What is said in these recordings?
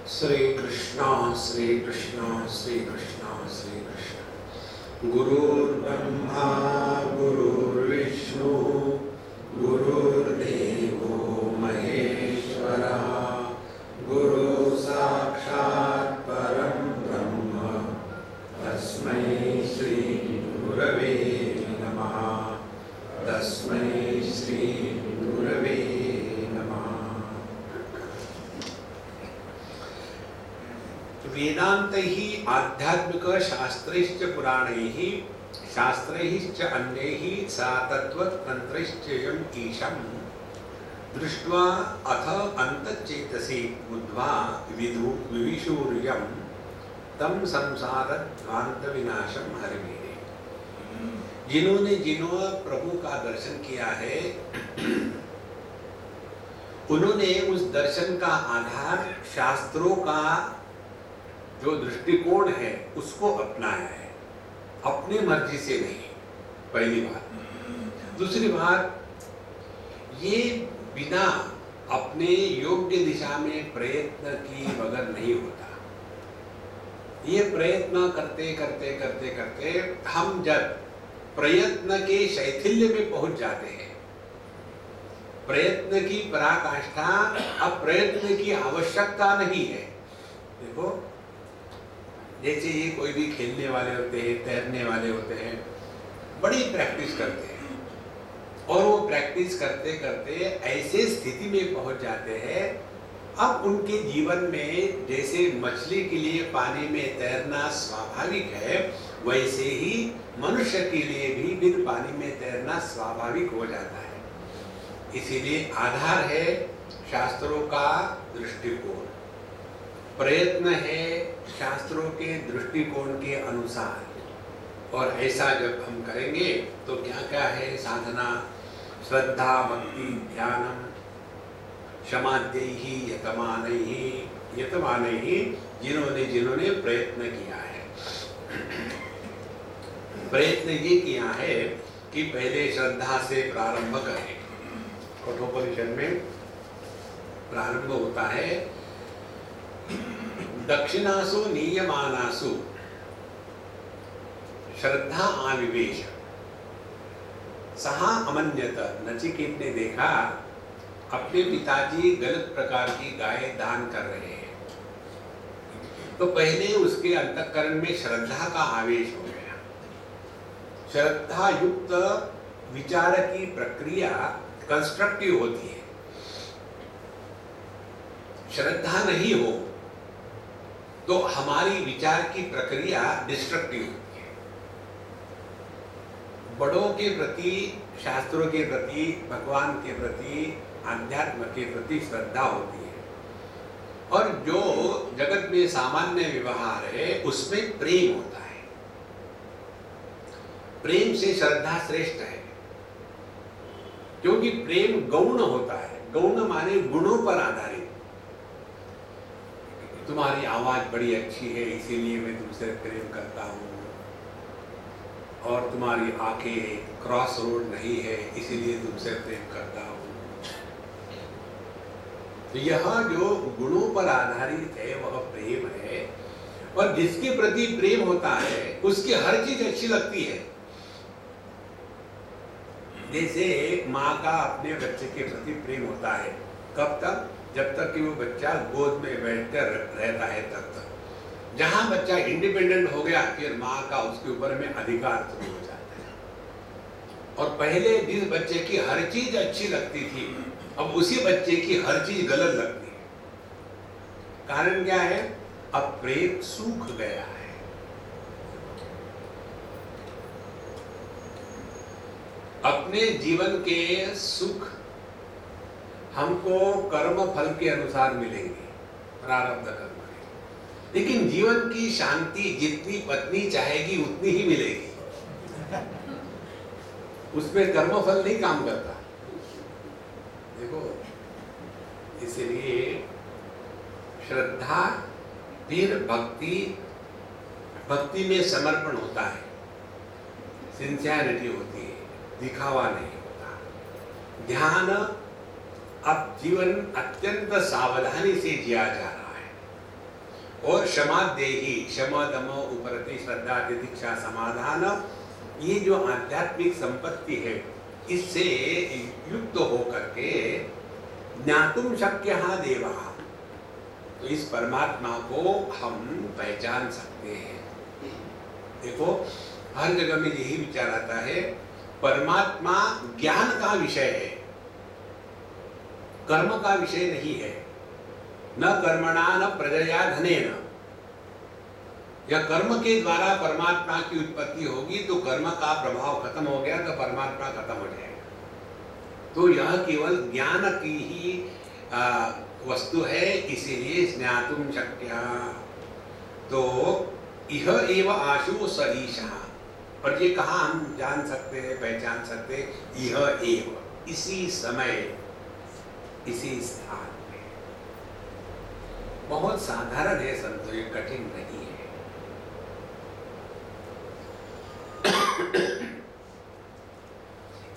श्री कृष्णा श्री कृष्णा श्री कृष्णा श्री कृष्ण। गुरुर्ब्रह्मा गुरुर्विष्णु गुरुर्देवो महेश्वरा गुरु साक्षात् परं ब्रह्म तस्मै श्री गुरवे नमः। तस्मै श्री गुरवे नमः। वेदान्तैः आध्यात्मिक शास्त्रैश्च पुराणैः शास्त्रैश्च अन्यैः सातत्वतन्त्रैश्चयम् ईशं दृष्ट्वा अथ अन्तश्चेतसि बुद्ध्वा विविशूर्यं तं संसारध्वान्तविनाशं हरिमेने। जिन्होंने प्रभु का दर्शन किया है उन्होंने उस दर्शन का आधार शास्त्रों का जो दृष्टिकोण है उसको अपनाया है, अपनी मर्जी से नहीं। पहली बात। दूसरी बात, ये बिना अपने योग्य दिशा में प्रयत्न की बगैर नहीं होता। ये प्रयत्न करते करते करते करते हम जब प्रयत्न के शैथिल्य में पहुंच जाते हैं, प्रयत्न की पराकाष्ठा, अब प्रयत्न की आवश्यकता नहीं है। देखो, जैसे ये कोई भी खेलने वाले होते हैं, तैरने वाले होते हैं, बड़ी प्रैक्टिस करते हैं और वो प्रैक्टिस करते करते ऐसे स्थिति में पहुंच जाते हैं, अब उनके जीवन में जैसे मछली के लिए पानी में तैरना स्वाभाविक है, वैसे ही मनुष्य के लिए भी बिन पानी में तैरना स्वाभाविक हो जाता है। इसीलिए आधार है शास्त्रों का दृष्टिकोण, प्रयत्न है शास्त्रों के दृष्टिकोण के अनुसार। और ऐसा जब हम करेंगे तो क्या क्या है साधना? श्रद्धा, भक्ति, ध्यानम, क्षमाद्यैहि यतमानैहि, जिन्होंने प्रयत्न किया है। प्रयत्न ये किया है कि पहले श्रद्धा से प्रारंभ करें। कठोपनिषद में प्रारंभ होता है, दक्षिणासु नीयमानासु श्रद्धा आविवेश सहा अमन्यत। नचिकेत ने देखा अपने पिताजी गलत प्रकार की गाय दान कर रहे हैं, तो पहले उसके अंतःकरण में श्रद्धा का आवेश हो गया। श्रद्धा युक्त विचार की प्रक्रिया कंस्ट्रक्टिव होती है, श्रद्धा नहीं हो तो हमारी विचार की प्रक्रिया डिस्ट्रक्टिव होती है। बड़ों के प्रति, शास्त्रों के प्रति, भगवान के प्रति, अध्यात्म के प्रति श्रद्धा होती है, और जो जगत में सामान्य व्यवहार है उसमें प्रेम होता है। प्रेम से श्रद्धा श्रेष्ठ है, क्योंकि प्रेम गौण होता है। गौण माने गुणों पर आधारित। तुम्हारी आवाज बड़ी अच्छी है इसीलिए मैं तुमसे प्रेम करता हूँ, और तुम्हारी आंखें क्रॉस रोड नहीं है इसीलिए तुमसे प्रेम करता हूँ। तो यह जो गुणों पर आधारित है वह प्रेम है, और जिसके प्रति प्रेम होता है उसकी हर चीज अच्छी लगती है। जैसे माँ का अपने बच्चे के प्रति प्रेम होता है, कब तक? जब तक कि वो बच्चा गोद में बैठकर रहता है तब तक। जहां बच्चा इंडिपेंडेंट हो गया फिर माँ का उसके ऊपर में अधिकार शुरू हो जाता है। और पहले जिस बच्चे की हर चीज अच्छी लगती थी, अब उसी बच्चे की हर चीज गलत लगती है। कारण क्या है? अब प्रेम सूख गया है। अपने जीवन के सुख हमको कर्म फल के अनुसार मिलेंगे, प्रारब्ध कर्म के। लेकिन जीवन की शांति जितनी पत्नी चाहेगी उतनी ही मिलेगी, उसमें कर्म फल नहीं काम करता। देखो, इसलिए श्रद्धा, फिर भक्ति, भक्ति में समर्पण होता है, सिंसियरिटी होती है, दिखावा नहीं होता। ध्यान, अब जीवन अत्यंत सावधानी से जिया जा रहा है। और क्षमादेही, क्षम दम उपरति श्रद्धा तितिक्षा समाधान, ये जो आध्यात्मिक संपत्ति है इससे युक्त होकर के ज्ञातुम शक्यः देवः, तो इस परमात्मा को हम पहचान सकते हैं। देखो हर जगह में यही विचार आता है, परमात्मा ज्ञान का विषय है, कर्म का विषय नहीं है। न कर्मणा न प्रजया धनेन, या कर्म के द्वारा परमात्मा की उत्पत्ति होगी तो कर्म का प्रभाव खत्म हो गया तो परमात्मा खत्म हो जाएगा। तो यह केवल ज्ञान की ही वस्तु है, इसीलिए ज्ञातुम शक्य। तो यह एव आशु सरीशः, और ये कहाँ हम जान सकते हैं, पहचान सकते हैं? यह एव, इसी समय, इसी स्थान में। बहुत साधारण है संतो, ये कठिन नहीं है।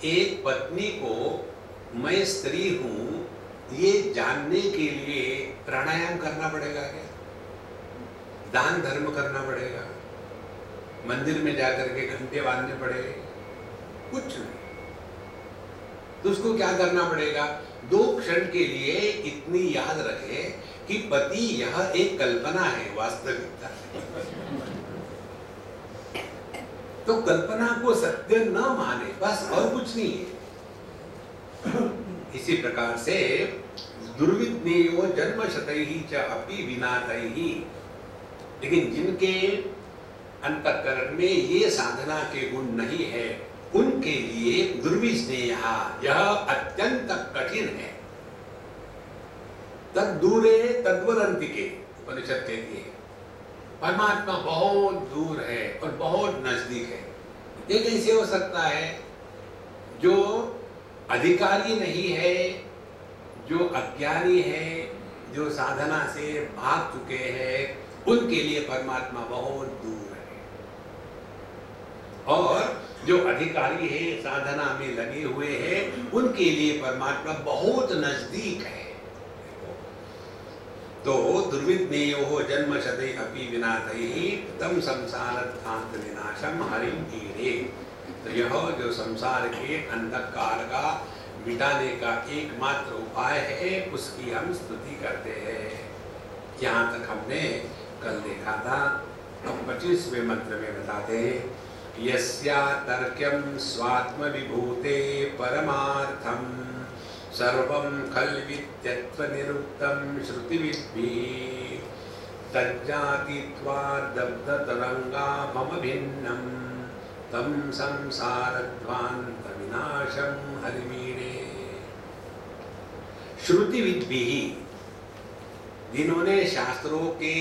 एक पत्नी को मैं स्त्री हूं ये जानने के लिए प्राणायाम करना पड़ेगा क्या? दान धर्म करना पड़ेगा? मंदिर में जाकर के घंटे बांधने पड़ेंगे? कुछ नहीं। तो उसको क्या करना पड़ेगा? 2 क्षण के लिए इतनी याद रखे कि पति यह एक कल्पना है, वास्तविकता तो कल्पना को सत्य न माने, बस, और कुछ नहीं है। इसी प्रकार से दुर्विज्ञेयो जन्मशतैहि च अपि विनातैहि, लेकिन जिनके अंतःकरण में ये साधना के गुण नहीं है उनके लिए दुर्विज्ञेयः, यह अत्यंत कठिन है। तद दूरे तद्वरन्तिके, उपनिषद कहती है परमात्मा बहुत दूर है और बहुत नजदीक है। ये कैसे हो सकता है? जो अधिकारी नहीं है, जो अज्ञानी है, जो साधना से भाग चुके हैं, उनके लिए परमात्मा बहुत दूर है, और जो अधिकारी है, साधना में लगे हुए हैं, उनके लिए परमात्मा बहुत नजदीक है। तो दुर्विज्ञेयो जन्मशतै अपि विनातैहि तं संसारध्वान्त विनाशम हरिं ईरे। तो यह जो संसार के अंधकार का मिटाने का एकमात्र उपाय है, उसकी हम स्तुति करते हैं। यहाँ तक हमने कल देखा था। अब 25वें मंत्र में बताते हैं, यस्या तर्क्यं स्वात्म विभूते परमार्थम सर्वं खल्वित्यत्व निरुक्तं श्रुतिविद्भिः तज्जातित्वाद्दब्ध तरंगा मम भिन्नं तं संसारध्वान्त विनाशं हरिमीरे। श्रुतिविद्भिः, जिन्होंने शास्त्रों के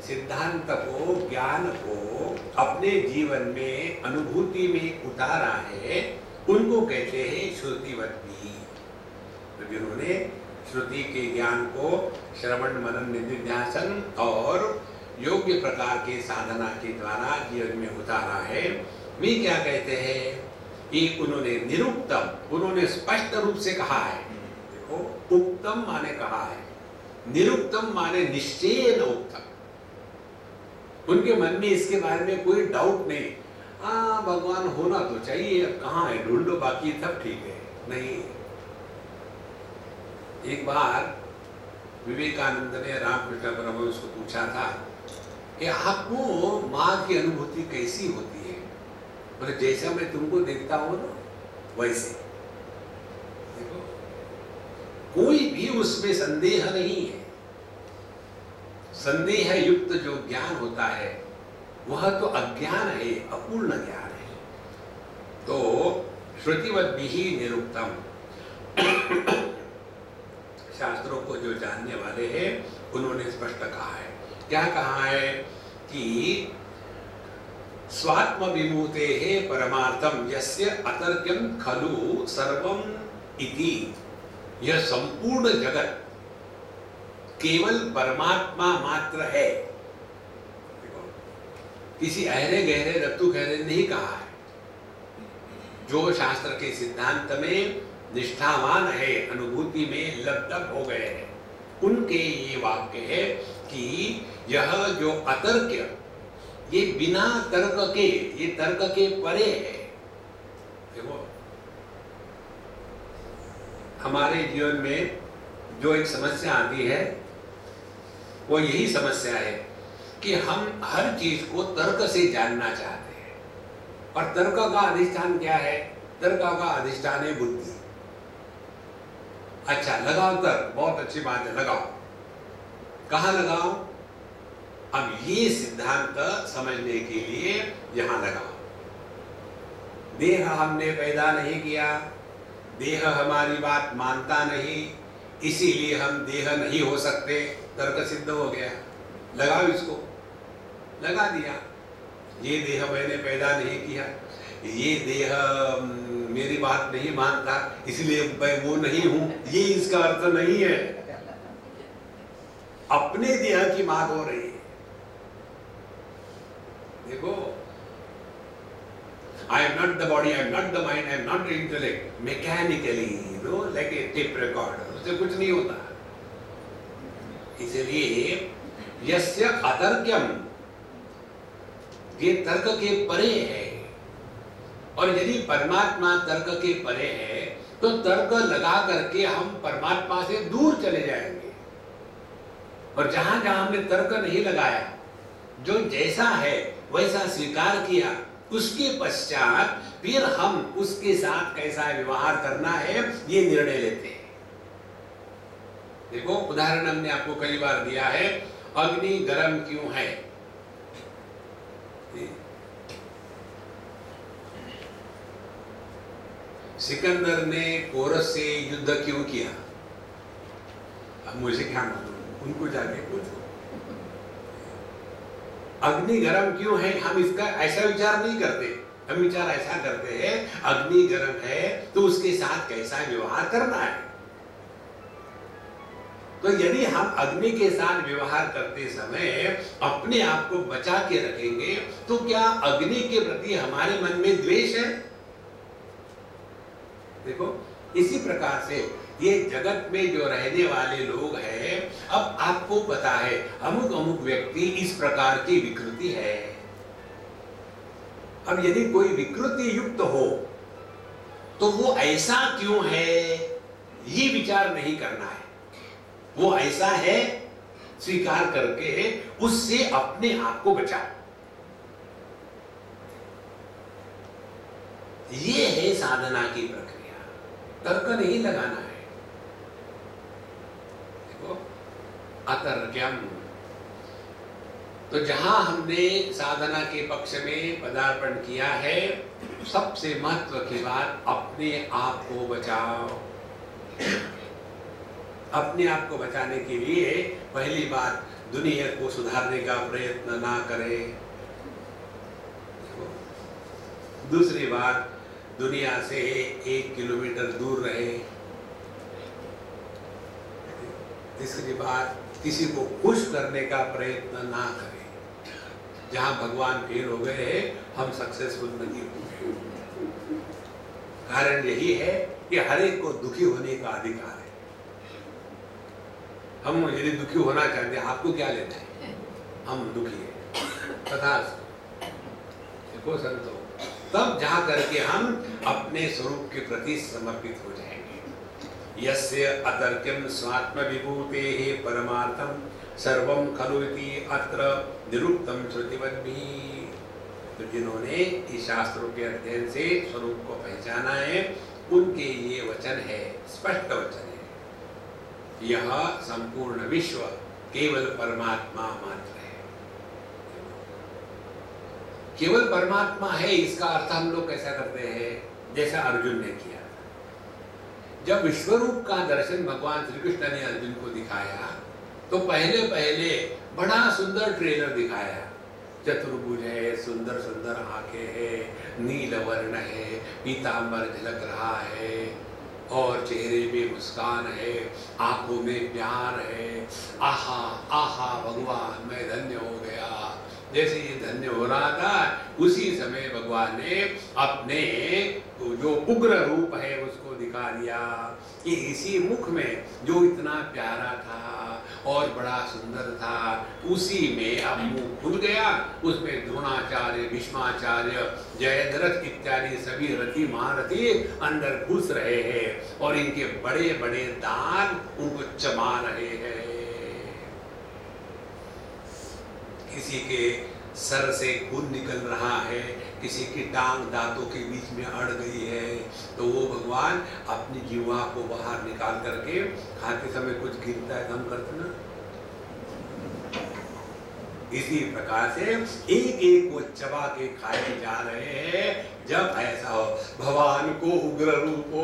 सिद्धांत को, ज्ञान को अपने जीवन में, अनुभूति में उतारा है, उनको कहते हैं श्रुतिवद्भिः। तो जिन्होंने श्रुति के ज्ञान को श्रवण मनन निधिध्यासन और योग्य प्रकार के साधना के द्वारा जीवन में उतारा है, वे क्या कहते हैं? कि उन्होंने निरुक्तम, उन्होंने स्पष्ट रूप से कहा है। देखो, उक्तम माने कहा है, निरुक्तम माने निश्चयेन उक्तम। उनके मन में इसके बारे में कोई डाउट नहीं। हाँ, भगवान होना तो चाहिए, अब कहाँ है, ढूंढो, बाकी सब ठीक है। नहीं। एक बार विवेकानंद ने रामकृष्ण परमहंस को पूछा था कि आपको माँ की अनुभूति कैसी होती है? बोले, जैसा मैं तुमको देखता हूं ना वैसे। देखो, कोई भी उसमें संदेह नहीं है। संदेह युक्त जो ज्ञान होता है वह तो अज्ञान है, अपूर्ण ज्ञान है। तो श्रुतिवद्भिः निरुक्तम, शास्त्रों को जो जानने वाले हैं उन्होंने स्पष्ट कहा है। क्या कहा है? कि स्वात्म विमूते है परमार्थम यस्य अतर्क्यं खलु सर्वम इति। यह संपूर्ण जगत केवल परमात्मा मात्र है। किसी अहरे गहरे रत्तू गहरे नहीं कहा है। जो शास्त्र के सिद्धांत में निष्ठावान है, अनुभूति में लबलब हो गए हैं, उनके ये वाक्य है कि यह जो अतर्क्य, ये बिना तर्क के, ये तर्क के परे है। देखो हमारे जीवन में जो एक समस्या आती है वो यही समस्या है कि हम हर चीज को तर्क से जानना चाहते हैं। और तर्क का अधिष्ठान क्या है? तर्क का अधिष्ठान है बुद्धि। अच्छा, लगाओ तर्क, बहुत अच्छी बात है, लगाओ। कहाँ लगाओ? अब ये सिद्धांत समझने के लिए यहां लगाओ। देह हमने पैदा नहीं किया, देह हमारी बात मानता नहीं, इसीलिए हम देह नहीं हो सकते, तर्क सिद्ध हो गया। लगाओ इसको, लगा दिया। ये देह मैंने पैदा नहीं किया, ये देह मेरी बात नहीं मानता, इसलिए मैं वो नहीं हूं, ये इसका अर्थ नहीं है। अपने देह की बात हो रही है। देखो, I am not the body, I am not the mind, I am not the intellect. Mechanically, you know, like a tape recorder, उससे कुछ नहीं होता। इसलिए यस्य अतर्क्यम, ये तर्क के परे है। और यदि परमात्मा तर्क के परे है तो तर्क लगा करके हम परमात्मा से दूर चले जाएंगे। और जहां जहां हमने तर्क नहीं लगाया, जो जैसा है वैसा स्वीकार किया, उसके पश्चात फिर हम उसके साथ कैसा व्यवहार करना है ये निर्णय लेते हैं। देखो उदाहरण हमने आपको कई बार दिया है, अग्नि गर्म क्यों है? सिकंदर ने पोरस से युद्ध क्यों किया? अब मुझे क्या मालूम, उनको जाके पूछो। अग्नि गर्म क्यों है? हम इसका ऐसा विचार नहीं करते, हम विचार ऐसा करते हैं अग्नि गर्म है तो उसके साथ कैसा व्यवहार करना है। तो यदि हम अग्नि के साथ व्यवहार करते समय अपने आप को बचा के रखेंगे तो क्या अग्नि के प्रति हमारे मन में द्वेष है? देखो इसी प्रकार से ये जगत में जो रहने वाले लोग हैं, अब आपको पता है अमुक अमुक व्यक्ति इस प्रकार की विकृति है। अब यदि कोई विकृति युक्त हो तो वो ऐसा क्यों है ये विचार नहीं करना है, वो ऐसा है स्वीकार करके उससे अपने आप को बचाओ। ये है साधना की प्रक्रिया, तर्क नहीं लगाना है। देखो अतर्क्यम, तो जहां हमने साधना के पक्ष में पदार्पण किया है, सबसे महत्व की बात अपने आप को बचाओ। अपने आप को बचाने के लिए पहली बात, दुनिया को सुधारने का प्रयत्न ना करें। दूसरी बात, दुनिया से 1 किलोमीटर दूर रहे। तीसरी बात, किसी को खुश करने का प्रयत्न ना करें। जहां भगवान फेल हो गए हैं, हम सक्सेसफुल नहीं हुए। कारण यही है कि हर एक को दुखी होने का अधिकार है। हम यदि दुखी होना चाहते हैं, आपको क्या लेना है? हम दुखी हैं तथा देखो संतो, तब जा करके हम अपने स्वरूप के प्रति समर्पित हो जाएंगे। यस्य अतर्क्यम स्वात्म विभूतेः परमार्थम सर्वं खलु इति अत्र निरुक्तम श्रुतिवद्भिः। तो जिन्होंने इस शास्त्रों के अध्ययन से स्वरूप को पहचाना है, उनके ये वचन है, स्पष्ट वचन है, यह संपूर्ण विश्व केवल परमात्मा मात्र है। केवल परमात्मा है, इसका अर्थ हम लोग कैसा करते हैं? जैसा अर्जुन ने किया। जब विश्वरूप का दर्शन भगवान श्री कृष्ण ने अर्जुन को दिखाया तो पहले पहले बड़ा सुंदर ट्रेलर दिखाया। चतुर्भुज है, सुंदर सुंदर आंखें है, नील वर्ण है, पीतांबर झलक रहा है और चेहरे में मुस्कान है, आंखों में प्यार है। आहा आहा भगवान मैं धन्य हो गया। जैसे ये धन्य हो रहा था, उसी समय भगवान ने अपने जो उग्र रूप है उसको दिखा दिया कि इसी मुख में जो इतना प्यारा था और बड़ा सुंदर था। उसी में अब मुंह खुल गया, उसमें द्रोणाचार्य, भीष्माचार्य, जयद्रथ इत्यादि सभी रथी महारथी अंदर घुस रहे हैं और इनके बड़े बड़े दांत उनको चबा रहे हैं। किसी के सर से खून निकल रहा है, किसी की टांग दांतों के बीच में अड़ गई है, तो वो भगवान अपनी जीवा को बाहर निकाल करके खाते समय कुछ गिरता है, कम करते ना। इसी प्रकार से एक एक को चबा के खाए जा रहे हैं। जब ऐसा हो, भगवान को उग्र रूपो,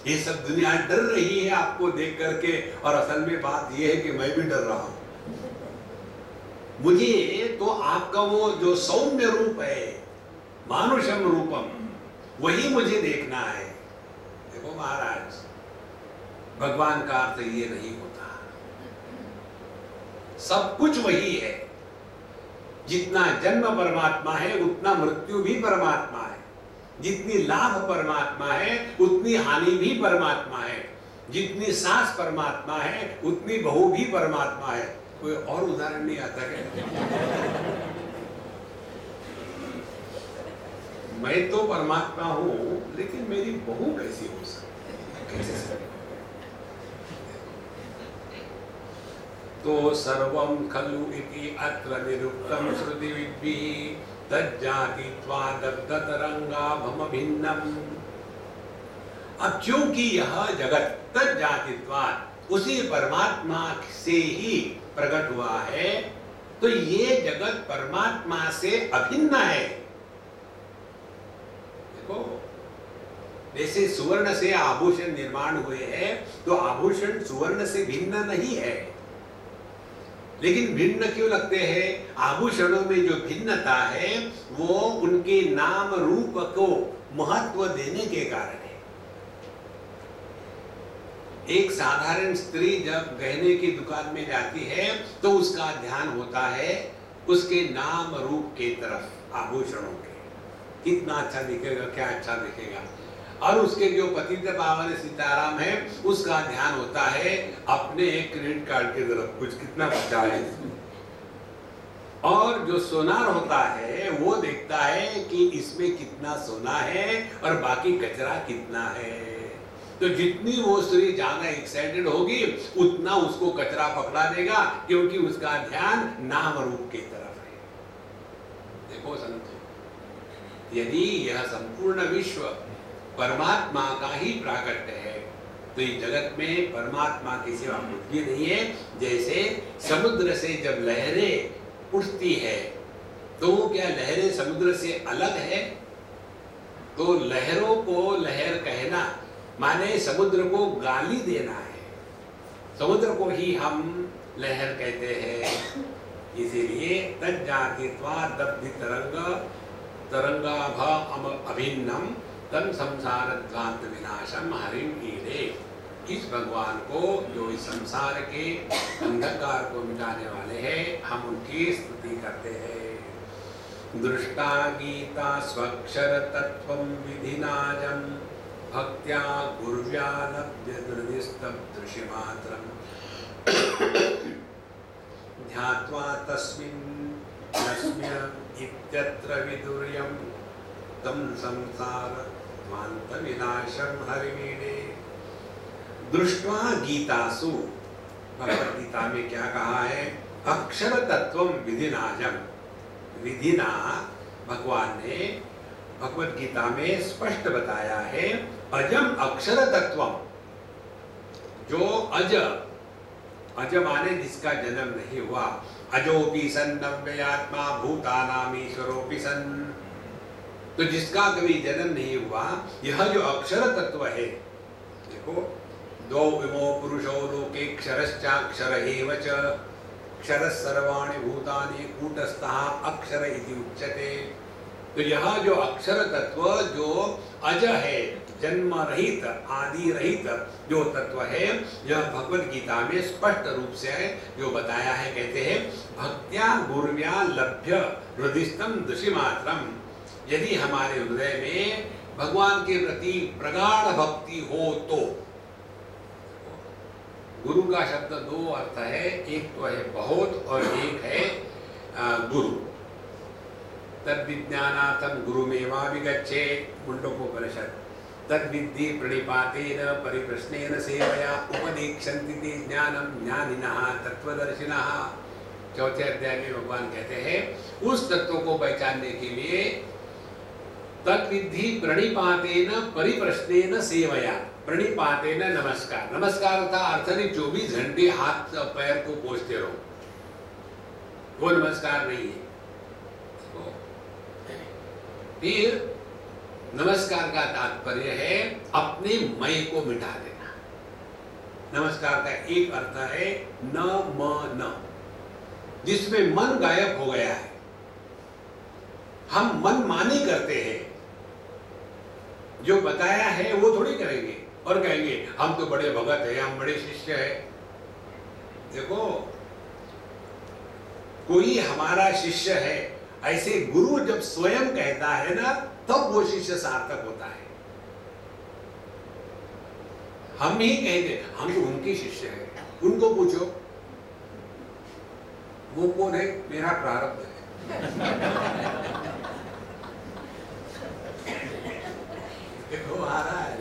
ये सब दुनिया डर रही है आपको देख करके, और असल में बात ये है कि मैं भी डर रहा हूं। मुझे तो आपका वो जो सौम्य रूप है, मानुषम रूपम, वही मुझे देखना है। देखो महाराज, भगवान का अर्थ ये नहीं होता। सब कुछ वही है। जितना जन्म परमात्मा है उतना मृत्यु भी परमात्मा है। जितनी लाभ परमात्मा है उतनी हानि भी परमात्मा है। जितनी सांस परमात्मा है उतनी बहु भी परमात्मा है। कोई और उदाहरण नहीं आता क्या? मैं तो परमात्मा हूं, लेकिन मेरी बहू कैसी हो सकती? कैसे? तो सर्वं खलु इति अत्र निरुक्तं श्रुति विद्भिः तज्जातित्वादब्धतरंगा भम भिन्नम। अब क्योंकि यह जगत तज्जातित्वात् उसी परमात्मा से ही प्रकट हुआ है, तो ये जगत परमात्मा से अभिन्न है। देखो, जैसे सुवर्ण से आभूषण निर्माण हुए हैं, तो आभूषण सुवर्ण से भिन्न नहीं है। लेकिन भिन्न क्यों लगते हैं? आभूषणों में जो भिन्नता है वो उनके नाम रूप को महत्व देने के कारण है। एक साधारण स्त्री जब गहने की दुकान में जाती है तो उसका ध्यान होता है उसके नाम रूप के तरफ, आभूषणों के, कितना अच्छा दिखेगा, क्या अच्छा दिखेगा। और उसके जो पतित पावन सीताराम है उसका ध्यान होता है अपने एक क्रेडिट कार्ड की तरफ, कुछ कितना बचा है। और जो सोनार होता है वो देखता है कि इसमें कितना सोना है और बाकी कचरा कितना है। तो जितनी वो स्त्री ज्यादा एक्साइटेड होगी उतना उसको कचरा पकड़ा देगा, क्योंकि उसका ध्यान नाम रूप की तरफ है। देखो संतो, यदि यह संपूर्ण विश्व परमात्मा का ही प्राकट्य है, तो इस जगत में परमात्मा के सिवा कुछ भी नहीं है। जैसे समुद्र से जब लहरें उठती है, तो क्या लहरें समुद्र से अलग है? तो लहरों को लहर कहना माने समुद्र को गाली देना है। समुद्र को ही हम लहर कहते हैं। इसीलिए तज्जातित्वादब्धि तरंगाभ अभिन्नम तम संसार ध्वांत विनाशम हरिम ईदे। इस भगवान को, जो इस संसार के अंधकार को मिटाने वाले हैं, हम उनकी स्तुति करते हैं। दृष्टा गीता स्वक्षर तत्वं विधिनाजम भक्त्या गुर्व्यालभ्य दृष्टिमात्रम् ध्यात्वा तस्मिन् नस्म्य इत्यत्र विदुर्यं तम संसार ध्वांत विनाशम हरिमीडे। दृष्ट्वा गीतासु, भगवद गीता में क्या कहा है? अक्षर तत्वम विधिनाजम। विधिना भगवान ने भगवद गीता में स्पष्ट बताया है अजम अक्षर तत्वम। जो अज, अज माने जिसका जन्म नहीं हुआ, अजोपि सन् नव्ययात्मा भूतानाम ईश्वरोपि सन्, तो जिसका कभी जन्म नहीं हुआ, यह जो अक्षर तत्व है। देखो, द्वौ विमो पुरुषो लोके क्षरश्चाक्षर एव च क्षरः सर्वाणि भूतानि कूटस्थः अक्षर इति उच्यते। तो यह जो अक्षर तत्व, जो अज है, जन्म रहित, आदि रहित जो तत्व है, यह भगवद गीता में स्पष्ट रूप से है जो बताया है। कहते हैं भक्त्या गुर्व्या लभ्य हृदिस्थम दृशिमात्रम। यदि हमारे हृदय में भगवान के प्रति प्रगाढ़ भक्ति हो तो गुरु का शब्द दो अर्थ है, एक तो है बहुत और एक है गुरु। तद्विज्ञानार्थं गुरुमेवाभिगच्छेत्, मुण्डकोपनिषत्। तद्विद्धि प्रणिपातेन परिप्रश्नेन सेवया उपदीक्षन्ति ते ज्ञानं ज्ञानिनः तत्वदर्शिनः। चौथे अध्याय में भगवान कहते हैं उस तत्व को पहचानने के लिए तद्विद्धि प्रणिपातेन परिप्रश्नेन सेवया। प्रणिपातेन नमस्कार, नमस्कार का अर्थ नहीं 24 घंटे हाथ पैर को पोंछते रहो, वो नमस्कार नहीं है। फिर नमस्कार का तात्पर्य है अपने मय को मिटा देना। नमस्कार का एक अर्थ है न म न, जिसमें मन गायब हो गया है। हम मन मानी करते हैं, जो बताया है वो थोड़ी करेंगे और कहेंगे हम तो बड़े भगत हैं, हम बड़े शिष्य हैं। देखो, कोई हमारा शिष्य है ऐसे गुरु जब स्वयं कहता है ना, तब वो शिष्य सार्थक होता है। हम ही कहेंगे हम तो उनके शिष्य हैं, उनको पूछो वो कौन है, मेरा प्रारब्ध है। देखो महाराज,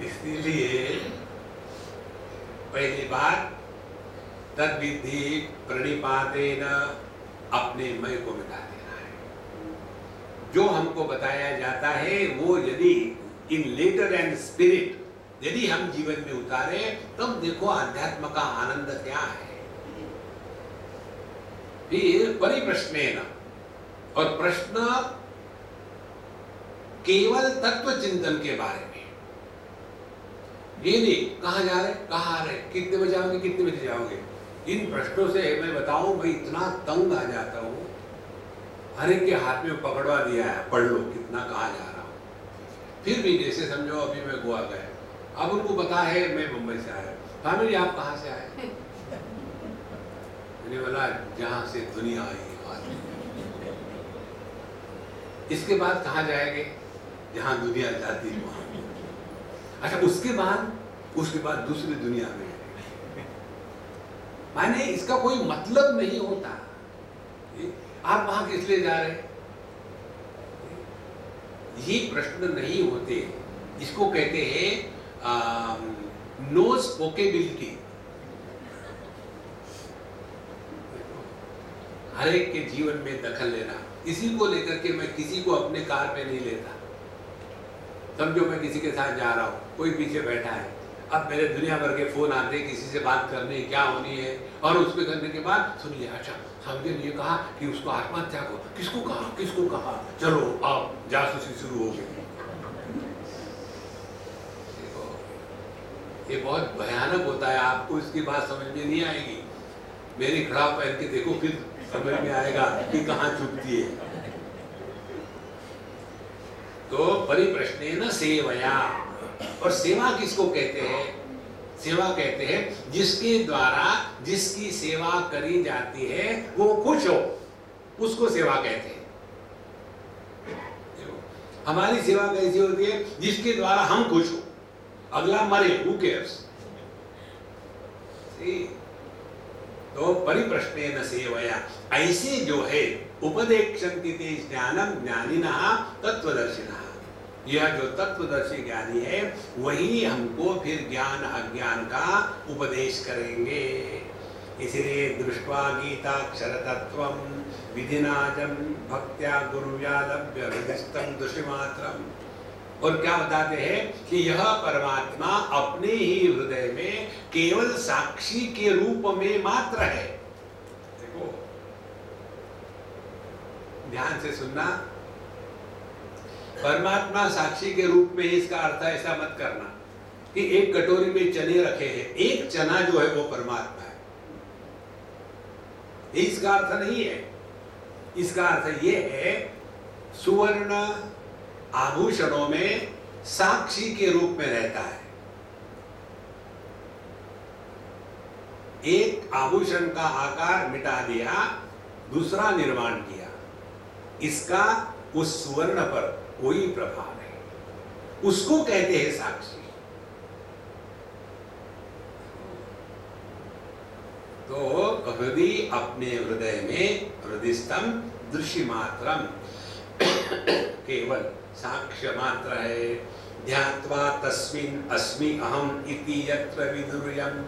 इसलिए पहली बात तद्विद्धि प्रणिपातेन, अपने मय को मिटा देना है। जो हमको बताया जाता है वो यदि इन लेटर एंड स्पिरिट यदि हम जीवन में उतारे, तब देखो आध्यात्म का आनंद क्या है। फिर परिप्रश्नेन, और प्रश्न केवल तत्व चिंतन के बारे में, ये नहीं कहाँ जा रहे, कहाँ आ रहे, कितने बजे आओगे, कितने बजे जाओगे। इन प्रश्नों से मैं बताऊं मैं इतना तंग आ जाता हूँ। हर एक के हाथ में पकड़वा दिया है, पढ़ लो कितना कहाँ जा रहा हूँ। फिर भी जैसे समझो अभी मैं गोवा गया, अब उनको पता है मैं मुंबई से आया। फैमिली आप कहाँ से आए? मैंने बोला जहाँ से दुनिया आई है। इसके बाद कहाँ जाएंगे? जहाँ दुनिया जाती है वहाँ। अच्छा, उसके बाद दूसरी दुनिया में। माने इसका कोई मतलब नहीं होता। आप वहां किस लिए जा रहे? ये प्रश्न नहीं होते। इसको कहते हैं नो स्पोकेबिलिटी। हर एक के जीवन में दखल लेना, इसी को लेकर के मैं किसी को अपने कार पे नहीं लेता। समझो मैं किसी के साथ जा रहा हूँ, कोई पीछे बैठा है, अब मेरे दुनिया भर के फोन आते हैं, किसी से बात करनी है, क्या होनी है, और उसके करने के बाद सुन लिया, अच्छा समझे ये कहा कि उसको आत्महत्या को, किसको कहा, चलो आप जासूसी शुरू हो गई। देखो ये बहुत भयानक होता है, आपको इसकी बात समझ में नहीं आएगी। मेरी खड़ा पहन के देखो, फिर समझ में आएगा कि कहाँ चुपती है। तो परिप्रश्नेन सेवया, और सेवा किसको कहते हैं? सेवा कहते हैं जिसके द्वारा जिसकी सेवा करी जाती है वो खुश हो, उसको सेवा कहते हैं। हमारी सेवा कैसी होती है? जिसके द्वारा हम खुश हो, अगला मरे, who cares? तो परिप्रश्नेन सेवया, ऐसे जो है उपदेक्षन्ति ते ज्ञानम ज्ञानिनः तत्वदर्शिनः, यह जो तत्वदर्शी ज्ञानी है वही हमको फिर ज्ञान अज्ञान का उपदेश करेंगे। इसलिए दृष्ट्वा गीताक्षर तत्वं विधिनाजं भक्त्या गुरुव्यालभ्य हृदिस्थं दुषिमात्रम्। और क्या बताते हैं कि यह परमात्मा अपने ही हृदय में केवल साक्षी के रूप में मात्र है। देखो ध्यान से सुनना, परमात्मा साक्षी के रूप में, इसका अर्थ ऐसा मत करना कि एक कटोरी में चने रखे हैं, एक चना जो है वो परमात्मा है, इसका अर्थ नहीं है। इसका अर्थ ये है सुवर्ण आभूषणों में साक्षी के रूप में रहता है। एक आभूषण का आकार मिटा दिया, दूसरा निर्माण किया, इसका उस सुवर्ण पर कोई प्रभाव नहीं, उसको कहते हैं साक्षी। तो हृदय अपने हृदय में हृदयस्थम दृश्य मात्रम केवल साक्ष्य मात्र है। ध्यात्वा तस्मिन् अस्मि अहम इति यत्र विदुर्यम्,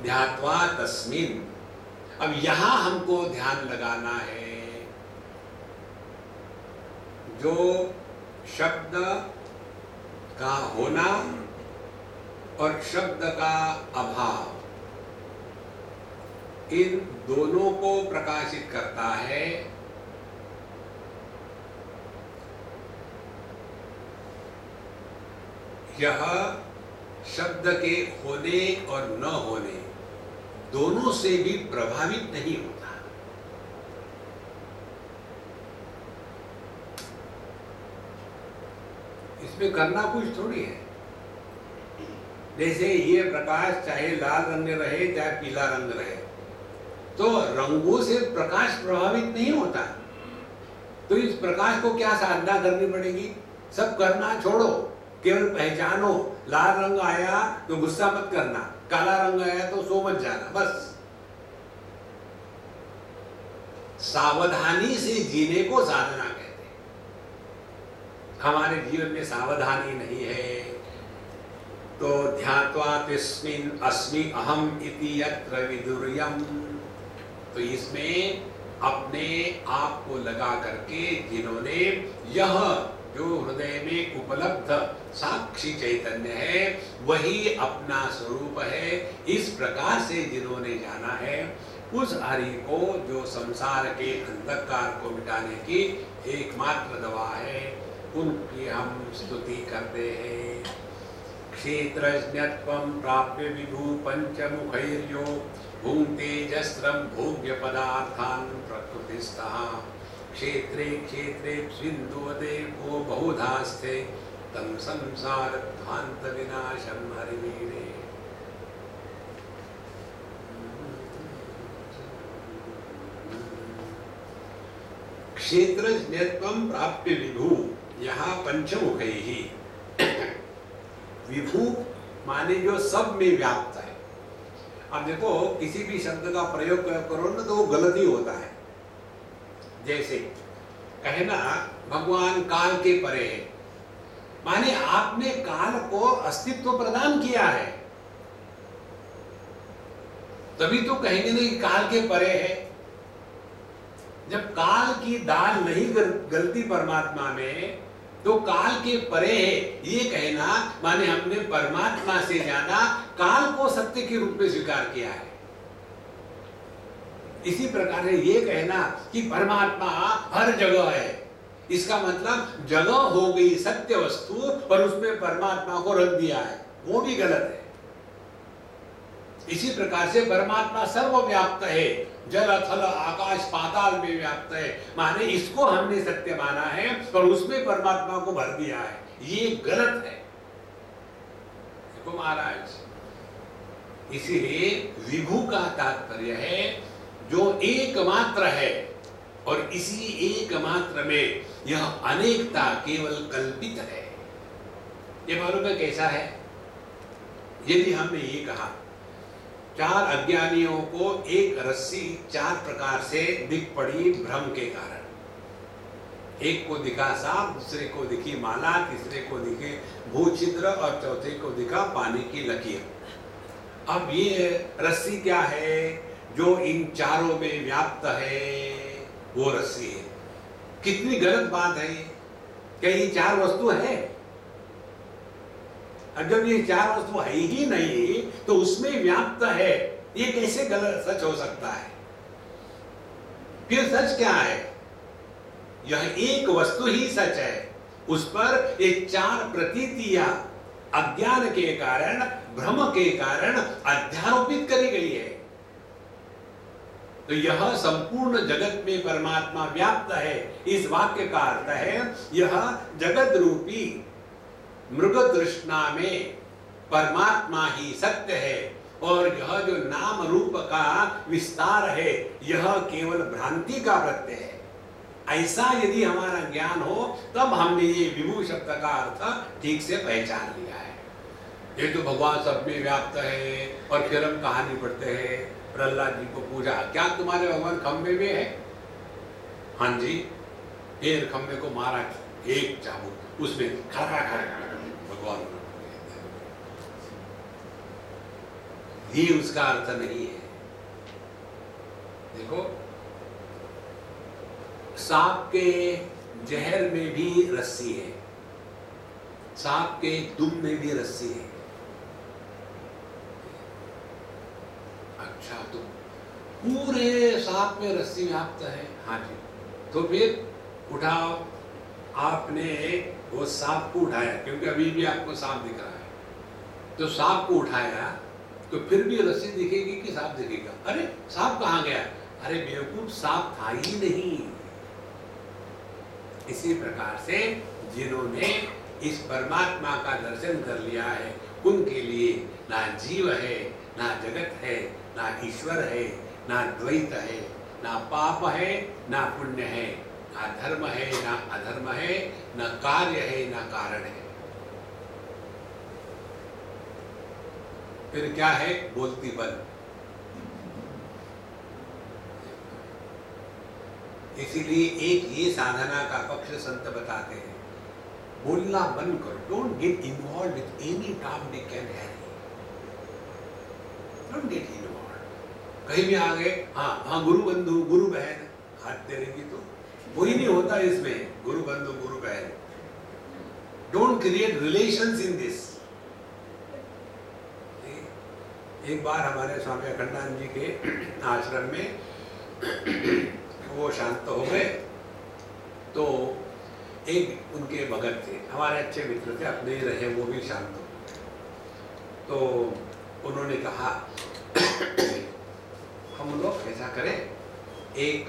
ध्यात्वा तस्मिन्, अब यहां हमको ध्यान लगाना है। जो शब्द का होना और शब्द का अभाव, इन दोनों को प्रकाशित करता है। यह शब्द के होने और न होने दोनों से भी प्रभावित नहीं होता। इसमें करना कुछ थोड़ी है। जैसे ये प्रकाश चाहे लाल रंग रहे चाहे पीला रंग रहे, तो रंगों से प्रकाश प्रभावित नहीं होता। तो इस प्रकाश को क्या साधना करनी पड़ेगी? सब करना छोड़ो, केवल पहचानो। लाल रंग आया तो गुस्सा मत करना, काला रंग आया तो सो मत जाना, बस। सावधानी से जीने को साधना कहते हैं। हमारे जीवन में सावधानी नहीं है, तो ध्यात्वा तस्मिन् अस्मि अहम इति यत्र विदुर्यम्, तो इसमें अपने आप को लगा करके जिन्होंने यह जो हृदय में उपलब्ध साक्षी चैतन्य है वही अपना स्वरूप है, इस प्रकार से जिन्होंने जाना है, उस हरि को जो संसार के अंधकार को मिटाने की एकमात्र दवा है, उनकी हम स्तुति करते हैं। क्षेत्रज्ञत्वं प्राप्य विभु पंचमुखैर्यो भुंक्ते जस्रं भोग्य पदार्थान् प्रकृतिस्थः, क्षेत्रे क्षेत्रे स्विन्दुवदेको बहुधास्ते तं संसारध्वान्त विनाशं हरिवीरे। क्षेत्रज्ञत्वं प्राप्य विभु, यहाँ पंचमुखैः, विभु माने जो सब में व्याप्त है। अब देखो किसी भी शब्द का प्रयोग करो ना तो वो गलत ही होता है। जैसे कहे ना भगवान काल के परे है, माने आपने काल को अस्तित्व प्रदान किया है, तभी तो कहेंगे ना कि काल के परे है। जब काल की दाल नहीं गलती परमात्मा में, तो काल के परे है ये कहना माने हमने परमात्मा से जाना, काल को सत्य के रूप में स्वीकार किया है। इसी प्रकार से ये कहना कि परमात्मा हर जगह है, इसका मतलब जगह हो गई सत्य वस्तु और उसमें परमात्मा को रख दिया है, वो भी गलत है। इसी प्रकार से परमात्मा सर्वव्याप्त है, जल थल आकाश पाताल में व्याप्त है, माने इसको हमने सत्य माना है और उसमें परमात्मा को भर दिया है, ये गलत है। देखो महाराज, इसीलिए विभु का तात्पर्य है जो एकमात्र है, और इसी एकमात्र में यह अनेकता केवल कल्पित है। ये मालूम है कैसा है? यदि हमने ये कहा चार अज्ञानियों को एक रस्सी चार प्रकार से दिख पड़ी भ्रम के कारण। एक को दिखा सांप, दूसरे को दिखी माला, तीसरे को दिखे भूछिद्र और चौथे को दिखा पानी की लकीर। अब ये रस्सी क्या है जो इन चारों में व्याप्त है? वो रस्सी है। कितनी गलत बात है ये, क्या ये चार वस्तु है? जब ये चार वस्तु है ही नहीं तो उसमें व्याप्त है, ये कैसे गलत सच हो सकता है? फिर सच क्या है? यह एक वस्तु ही सच है, उस पर ये चार प्रतीतियां अज्ञान के कारण, भ्रम के कारण अध्यारोपित करी गई है। तो यह संपूर्ण जगत में परमात्मा व्याप्त है, इस वाक्य का अर्थ है यह जगत रूपी मृग तृष्णा में परमात्मा ही सत्य है, और यह जो नाम रूप का विस्तार है यह केवल भ्रांति का प्रत्यय है। ऐसा यदि हमारा ज्ञान हो तब हमने ये विभु शब्द का अर्थ ठीक से पहचान लिया है। ये तो भगवान सब में व्याप्त है, और फिर हम कहानी पढ़ते हैं प्रहलाद जी को पूछा, क्या तुम्हारे भगवान खंबे में है? हाँ जी। फिर खंबे को मारा, एक चाबुक उसमें खड़ा भगवान। ये उसका अर्थ नहीं है। देखो, सांप के जहर में भी रस्सी है, सांप के दुम में भी रस्सी है। अच्छा, तो पूरे सांप में रस्सी व्याप्त है। हाँ जी। तो फिर उठाओ, आपने वो सांप को उठाया, क्योंकि अभी भी आपको सांप दिख रहा है, तो सांप को उठाया तो फिर भी रस्सी दिखेगी कि सांप दिखेगा? अरे सांप कहाँ गया? अरे बेवकूफ, सांप था ही नहीं। इसी प्रकार से जिन्होंने इस परमात्मा का दर्शन कर लिया है, उनके लिए ना जीव है, ना जगत है, ना ईश्वर है, ना द्वैत है, ना पाप है, ना पुण्य है, ना धर्म है, ना अधर्म है, ना कार्य है, ना कारण है। फिर क्या है? बोलती बल। इसीलिए एक ये साधना का पक्ष संत बताते हैं, बोलना बंद करो। Don't get involve with any Tom Dick and Harry. Don't get involve. कहीं भी आ गए, हाँ हाँ गुरु बंधु गुरु बहन, हाथ देंगी तो वही नहीं होता इसमें, गुरु बंधु गुरु बहन। Don't create relations in this. एक बार हमारे स्वामी अखंडानंद जी के आश्रम में वो शांत हो गए, तो एक उनके भगत थे, हमारे अच्छे मित्र थे, अपने ही रहे, वो भी शांत हो गए। तो उन्होंने कहा हम लोग ऐसा करें, एक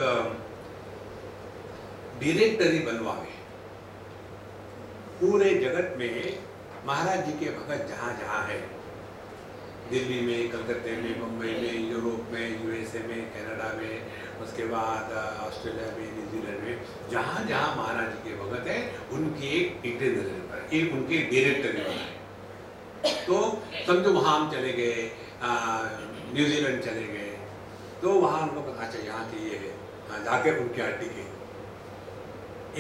डायरेक्टरी बनवावे, पूरे जगत में महाराज जी के भगत जहाँ जहाँ है, दिल्ली में, कलकत्ते में, मुंबई में, यूरोप में, यूएसए में, कनाडा में, उसके बाद ऑस्ट्रेलिया में, न्यूजीलैंड में, जहाँ जहाँ महाराज जी के भगत है, उनकी एक इटिनरी पर, एक उनके डायरेक्टरी बनाए। तो समझो वहाँ हम चले गए, न्यूजीलैंड चले गए, तो वहाँ उनको पता, अच्छा यहाँ की ये है, हाँ जाकर उनके यहाँ टिके।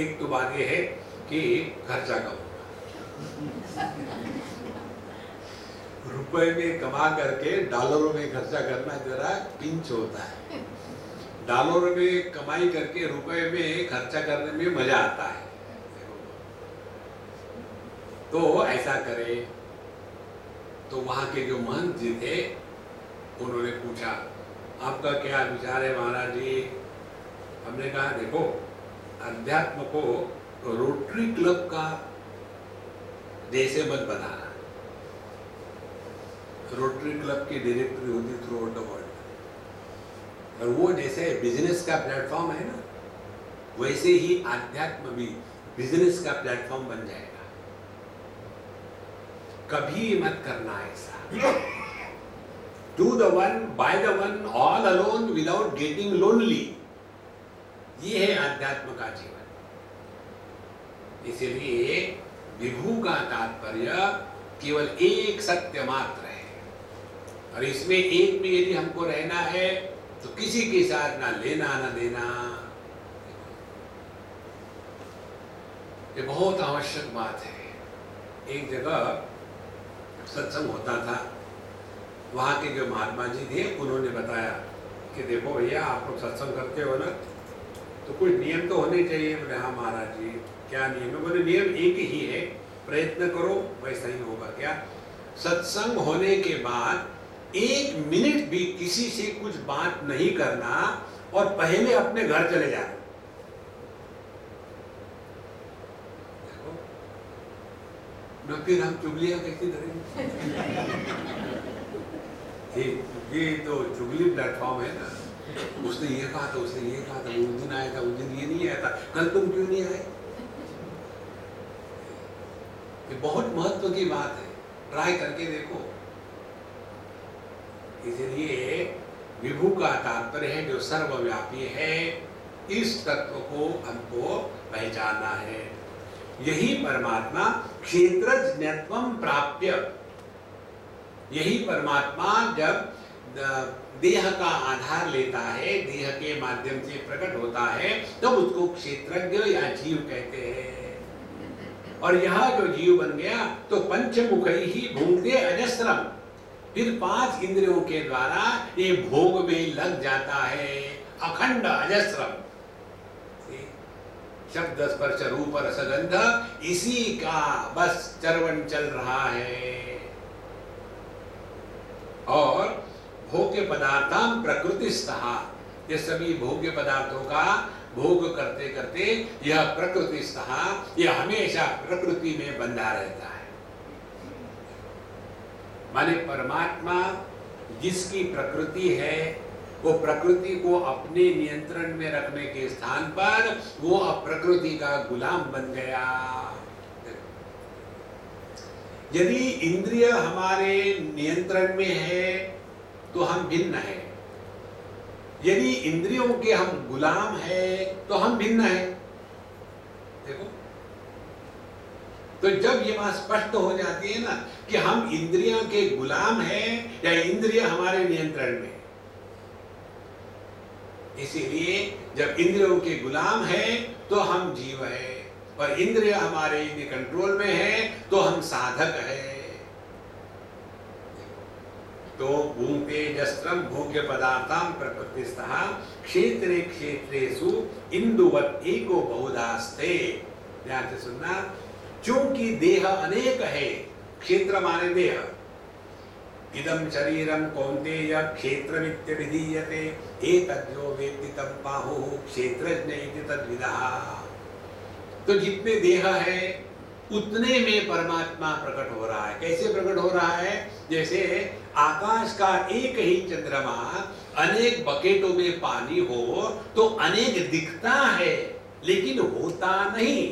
एक तो बात ये है कि खर्चा कम, रुपए में कमा करके डॉलरों में खर्चा करना जरा पिंच होता है। डॉलरों में कमाई करके रुपए में खर्चा करने में मजा आता है। तो ऐसा करे। तो वहां के जो महंत जी थे, उन्होंने पूछा, आपका क्या विचार है महाराज जी? हमने कहा देखो, अध्यात्म को रोटरी क्लब का जैसे मत बनाना। रोटरी क्लब की डायरेक्टरी होती थ्रू आउट द वर्ल्ड, और वो जैसे बिजनेस का प्लेटफॉर्म है ना, वैसे ही आध्यात्म भी बिजनेस का प्लेटफॉर्म बन जाएगा। कभी मत करना ऐसा। Do the one, by the one, all alone without getting lonely. ये है आध्यात्म का जीवन। इसलिए विभू का तात्पर्य केवल एक सत्य मात्र है, और इसमें एक में यदि हमको रहना है तो किसी के साथ ना लेना ना देना। ये बहुत आवश्यक बात है। एक जगह सत्संग होता था, वहाँ के जो महात्मा जी थे, उन्होंने बताया कि देखो भैया, आप लोग सत्संग करते हो ना, तो कुछ नियम तो होने चाहिए। बोले हाँ महाराज जी, क्या नियम है? बोले नियम एक ही है, प्रयत्न करो वैसा ही होगा। क्या? सत्संग होने के बाद 1 मिनट भी किसी से कुछ बात नहीं करना, और पहले अपने घर चले जाना। न फिर हम चुगलियां कैसी करेंगे? ये तो चुगली प्लेटफॉर्म है ना। उसने ये कहा था, उसने ये कहा था, उस दिन आया था, उस दिन ये नहीं आया था, कल तुम क्यों नहीं आए? ये बहुत महत्व की बात है, ट्राई करके देखो। इसलिए विभू का तात्पर्य है जो सर्वव्यापी है। इस तत्व को हमको पहचानना है। यही परमात्मा क्षेत्रज्ञत्वं प्राप्य, यही परमात्मा जब देह का आधार लेता है, देह के माध्यम से प्रकट होता है, तब उसको क्षेत्रज्ञ या जीव कहते हैं। और यहाँ जो जीव बन गया तो पंचमुखी ही भूंगते अजस्रम, फिर 5 इंद्रियों के द्वारा ये भोग में लग जाता है, अखंड अजस्रम। शब्द स्पर्श रूप रसगंध इसी का बस चरवन चल रहा है। और भोग्य पदार्थां प्रकृतिस्थः, ये सभी भोग्य पदार्थों का भोग करते करते यह प्रकृतिस्थः, यह हमेशा प्रकृति में बंधा रहता है। माने परमात्मा जिसकी प्रकृति है वो प्रकृति को अपने नियंत्रण में रखने के स्थान पर वो अब प्रकृति का गुलाम बन गया। यदि इंद्रिय हमारे नियंत्रण में है तो हम भिन्न है, यदि इंद्रियों के हम गुलाम है तो हम भिन्न है। देखो, तो जब ये बात स्पष्ट हो जाती है ना कि हम इंद्रियों के गुलाम हैं या इंद्रिय हमारे नियंत्रण में, इसीलिए जब इंद्रियों के गुलाम है तो हम जीव है, और इंद्रिय हमारे कंट्रोल में है तो हम साधक है। तो भूंगते जस्त्रम भोग्य पदार्थां प्रकृतिस्थः क्षेत्रे क्षेत्रेषु इंदुवत् एको बहुधास्ते। ध्यान से सुनना, चूंकि देह अनेक है, क्षेत्र माने देह, इदं शरीरं कौन्तेय क्षेत्रमित्यभिधीयते एतद्यो वेत्ति तं बाहुः क्षेत्रज्ञ इति तद्विदः। तो जितने देह है उतने में परमात्मा प्रकट हो रहा है। कैसे प्रकट हो रहा है? जैसे आकाश का एक ही चंद्रमा अनेक बकेटों में पानी हो तो अनेक दिखता है लेकिन होता नहीं।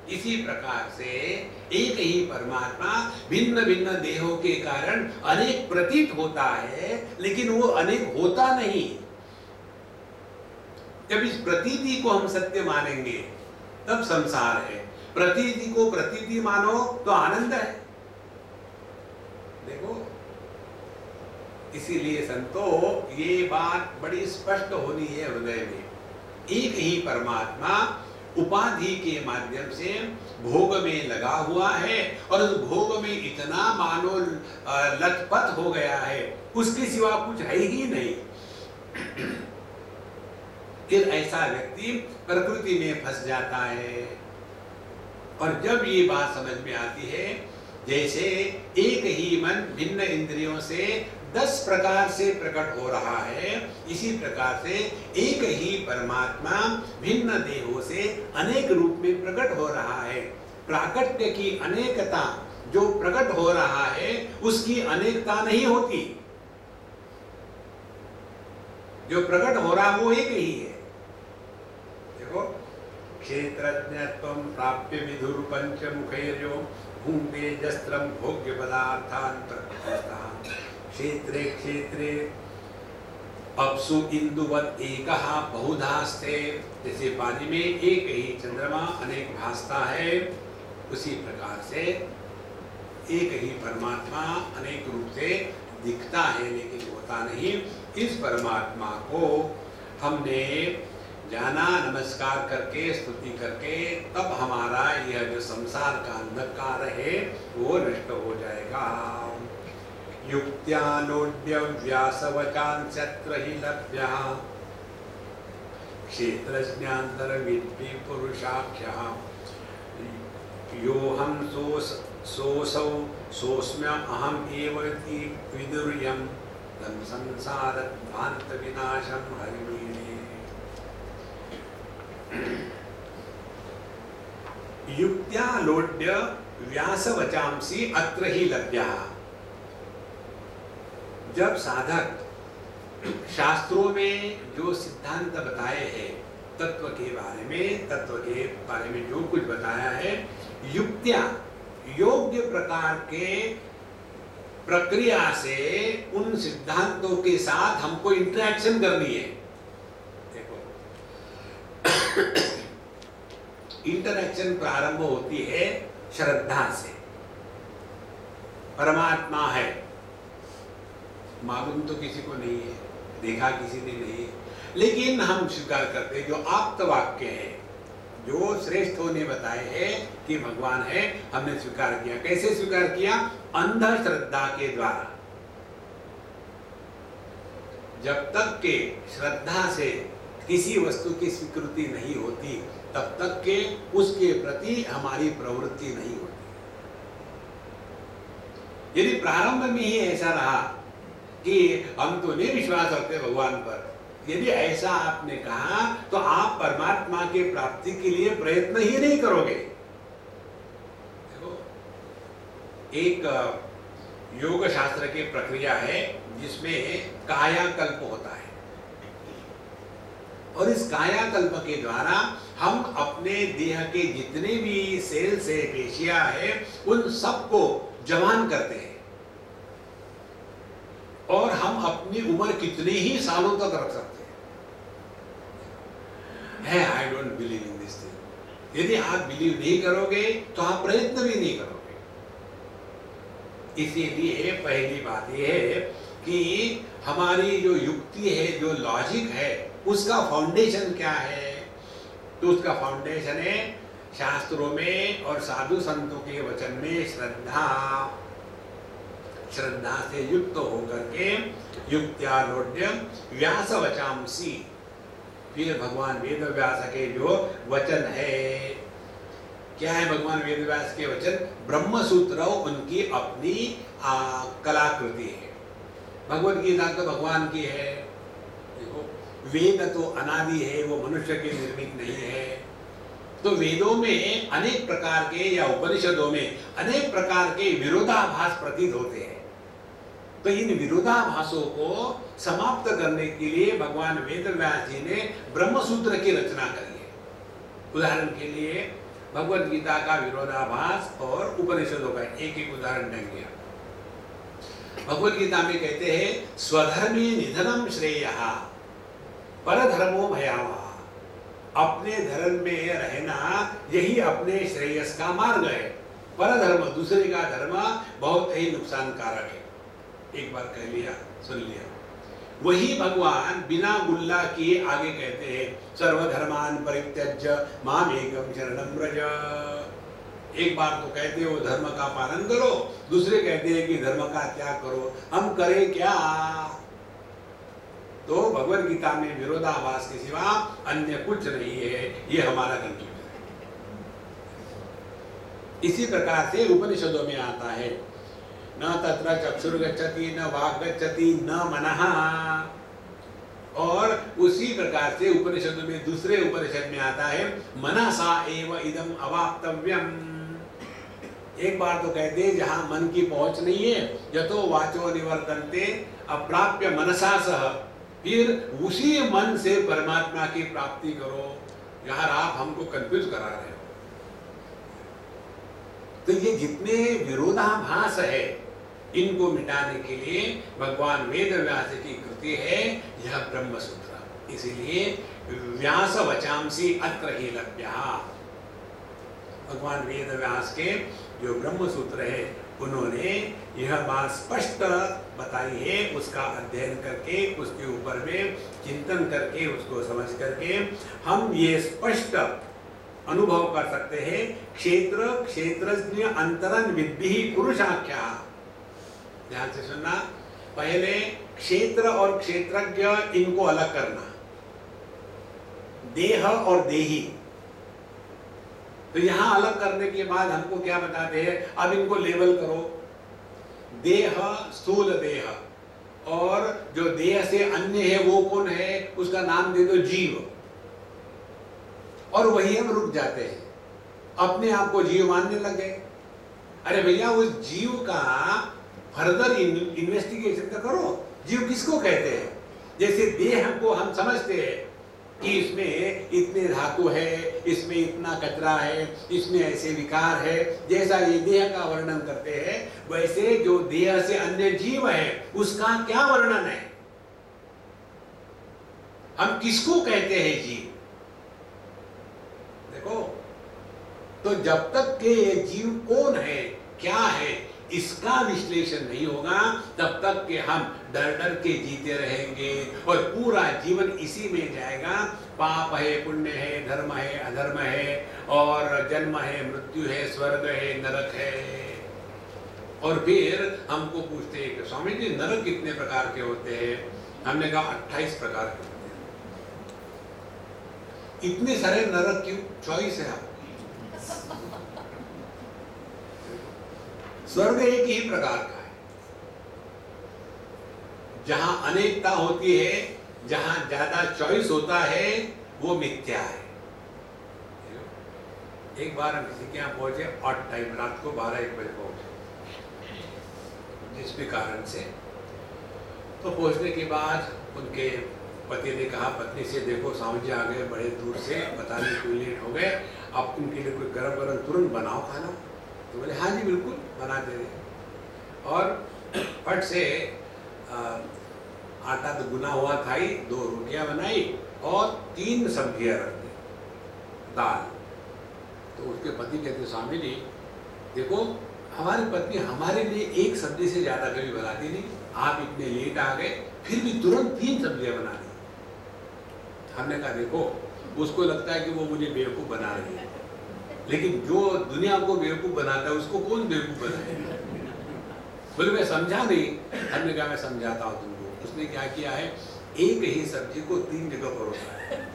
इसी प्रकार से एक ही परमात्मा भिन्न भिन्न देहों के कारण अनेक प्रतीत होता है लेकिन वो अनेक होता नहीं। जब इस प्रतीति को हम सत्य मानेंगे तब संसार है। प्रतीति को प्रतीति मानो तो आनंद है। देखो, इसीलिए संतो ये बात बड़ी स्पष्ट होनी है हृदय में। एक ही परमात्मा उपाधि के माध्यम से भोग में लगा हुआ है और उस भोग में इतना मानो लथपथ हो गया है उसके सिवा कुछ है ही नहीं। फिर ऐसा व्यक्ति प्रकृति में फंस जाता है। और जब ये बात समझ में आती है, जैसे एक ही मन भिन्न इंद्रियों से 10 प्रकार से प्रकट हो रहा है, इसी प्रकार से एक ही परमात्मा भिन्न देहों से अनेक रूप में प्रकट हो रहा है। प्राकट्य की अनेकता जो प्रकट हो रहा है उसकी अनेकता नहीं होती। जो प्रकट हो रहा वो एक ही है। देखो, क्षेत्रज्ञत्वं प्राप्य विधुर पंचमुखैर्यो भूंगते जस्त्रं भोग्य पदार्थान् प्रकृतिस्थः क्षेत्रे क्षेत्रे अपसु इंदुवत् एकः बहुधास्ते। जैसे पानी में एक ही चंद्रमा अनेक भासता है, उसी प्रकार से एक ही परमात्मा अनेक रूप से दिखता है लेकिन होता नहीं। इस परमात्मा को हमने जाना, नमस्कार करके स्तुति करके, तब हमारा यह जो संसार का अंधकार है वो नष्ट हो जाएगा। युक्त्यालोड्य व्यासवचांस्यत्र हि लभ्यः क्षेत्रज्ञान्तरविद्धि पुरुषाख्यः योऽहं सोऽसौ सोऽस्म्यहम् एव इति विदुर्यं तं संसारध्वान्तविनाशं हरिमीडे। युक्त्यालोड्य व्यासवचांसि अत्र हि लभ्यः। जब साधक शास्त्रों में जो सिद्धांत बताए हैं तत्व के बारे में जो कुछ बताया है, युक्त्या योग्य प्रकार के प्रक्रिया से उन सिद्धांतों के साथ हमको इंटरेक्शन करनी है। देखो, इंटरेक्शन प्रारंभ होती है श्रद्धा से। परमात्मा है, मालूम तो किसी को नहीं है, देखा किसी ने नहीं है, लेकिन हम स्वीकार करते हैं जो आप्त वाक्य है, जो श्रेष्ठों ने बताए हैं कि भगवान है, हमने स्वीकार किया। कैसे स्वीकार किया? अंध श्रद्धा के द्वारा। जब तक के श्रद्धा से किसी वस्तु की स्वीकृति नहीं होती, तब तक के उसके प्रति हमारी प्रवृत्ति नहीं होती। यदि प्रारंभ में ही ऐसा रहा कि हम तो नहीं विश्वास रखते भगवान पर, यदि ऐसा आपने कहा तो आप परमात्मा के प्राप्ति के लिए प्रयत्न ही नहीं करोगे। देखो, एक योग शास्त्र की प्रक्रिया है जिसमें कायाकल्प होता है, और इस कायाकल्प के द्वारा हम अपने देह के जितने भी सेल्स है, पेशियां है, उन सबको जवान करते हैं, और हम अपनी उम्र कितने ही सालों तक रख सकते हैं। I don't believe in this thing. यदि आप बिलीव नहीं करोगे तो आप प्रयत्न भी नहीं करोगे। इसीलिए पहली बात यह है कि हमारी जो युक्ति है, जो लॉजिक है, उसका फाउंडेशन क्या है? तो उसका फाउंडेशन है शास्त्रों में और साधु संतों के वचन में श्रद्धा। श्रद्धा से युक्त होकर के युक्त्यालोड्य व्यास वचांसी, फिर भगवान वेद व्यास के जो वचन है, क्या है भगवान वेद व्यास के वचन? ब्रह्म सूत्र उनकी अपनी कलाकृति है। भगवद गीता तो भगवान की है। देखो, वेद तो अनादि है, वो मनुष्य के निर्मित नहीं है। तो वेदों में अनेक प्रकार के, या उपनिषदों में अनेक प्रकार के विरोधाभास प्रतीत होते हैं। तो इन विरोधाभासों को समाप्त करने के लिए भगवान वेद व्यास जी ने ब्रह्म सूत्र की रचना करी है। उदाहरण के लिए भगवद गीता का विरोधाभास और उपनिषदों का एक एक उदाहरण देंगे। भगवद गीता में कहते हैं, स्वधर्मे निधनम श्रेयः परधर्मो भयावह। अपने धर्म में रहना यही अपने श्रेयस का मार्ग है। परधर्म, दूसरे का धर्म बहुत ही नुकसानकारक है। एक बार कह लिया, सुन लिया। वही भगवान बिना गुल्ला किए आगे कहते हैं, सर्वधर्मान परित्यज्य मामेकं शरणं व्रज। एक बार तो कहते हो धर्म का पालन करो, दूसरे कहते हैं कि धर्म का त्याग करो। हम करें क्या? तो भगवद गीता में विरोधाभास के सिवा अन्य कुछ नहीं है, ये हमारा कंक्लूजन है। इसी प्रकार से उपनिषदों में आता है, न तत्र चक्षुर्गच्छति न वाक् गच्छति न मनः। और उसी प्रकार से उपनिषदों में दूसरे उपनिषद में आता है, मनसा एव इदम अवाप्तव्यम। एक बार तो कहते हैं जहां मन की पहुंच नहीं है, यतो वाचो निवर्तन्ते अप्राप्य मनसा सह, फिर उसी मन से परमात्मा की प्राप्ति करो। यार आप हमको कंफ्यूज करा रहे हो। तो ये जितने विरोधाभास है, इनको मिटाने के लिए भगवान वेद व्यास की कृति है यह ब्रह्म सूत्र। इसीलिए व्यास वचांसी अत्र ही लभ्यः। भगवान वेद व्यास के जो ब्रह्म सूत्र है, उन्होंने यह बात स्पष्ट बताई है। उसका अध्ययन करके, उसके ऊपर में चिंतन करके, उसको समझ करके हम ये स्पष्ट अनुभव कर सकते हैं, क्षेत्र क्षेत्रज्ञ अंतरन विद्धि पुरुषाख्या। ध्यान से सुनना, पहले क्षेत्र और क्षेत्रज्ञ इनको अलग करना, देह और देही। तो यहां अलग करने के बाद हमको क्या बताते हैं, अब इनको लेवल करो। देह स्थूल देह, और जो देह से अन्य है वो कौन है, उसका नाम दे दो जीव। और वही हम रुक जाते हैं, अपने आप को जीव मानने लगे। अरे भैया, उस जीव का फर्दर इन्वेस्टिगेशन तो करो। जीव किसको कहते हैं? जैसे देह को हम समझते हैं कि इसमें इतने धातु है, इसमें इतना कचरा है, इसमें ऐसे विकार है, जैसा ये देह का वर्णन करते हैं, वैसे जो देह से अन्य जीव है उसका क्या वर्णन है? हम किसको कहते हैं जीव? देखो, तो जब तक के ये जीव कौन है, क्या है, इसका विश्लेषण नहीं होगा तब तक कि हम डर डर के जीते रहेंगे और पूरा जीवन इसी में जाएगा। पाप है, पुण्य है, धर्म है, अधर्म है, और जन्म है, मृत्यु है, स्वर्ग है, नरक है। और फिर हमको पूछते हैं कि स्वामी जी नरक कितने प्रकार के होते हैं? हमने कहा 28 प्रकार के होते हैं। इतने सारे नरक क्यों? चॉइस है आपकी। स्वर्ग एक ही प्रकार का है, जहां अनेकता होती है, जहां ज्यादा चॉइस होता है, वो मिथ्या है। एक बार हम किसी के यहाँ पहुंचे ऑड टाइम, रात को 12-1 बजे पहुंचे, जिस भी कारण से। तो पहुंचने के बाद उनके पति ने कहा पत्नी से, देखो स्वामी जी आ गए बड़े दूर से, पता नहीं क्यों लेट हो गए, अब उनके लिए कोई गरम गरम तुरंत बनाओ खाना। तो बोले हाँ जी बिल्कुल बना दे रहे। और फट से आटा तो गुना हुआ था ही, 2 रोटियां बनाई और 3 सब्जियां रख दी, दाल। तो उसके पति कहते स्वामी जी देखो हमारी पत्नी हमारे लिए एक सब्जी से ज्यादा कभी बनाती नहीं, आप इतने लेट आ गए फिर भी तुरंत 3 सब्जियां बना दी। हमने कहा देखो उसको लगता है कि वो मुझे बेवकूफ बना रही है, लेकिन जो दुनिया को बेवकूफ बनाता है उसको कौन बेवकूफ बनाएगा? बोले मैं समझा नहीं। हमने कहा मैं समझाता हूँ तुमको। उसने क्या किया है, एक ही सब्जी को 3 जगह परोसा है।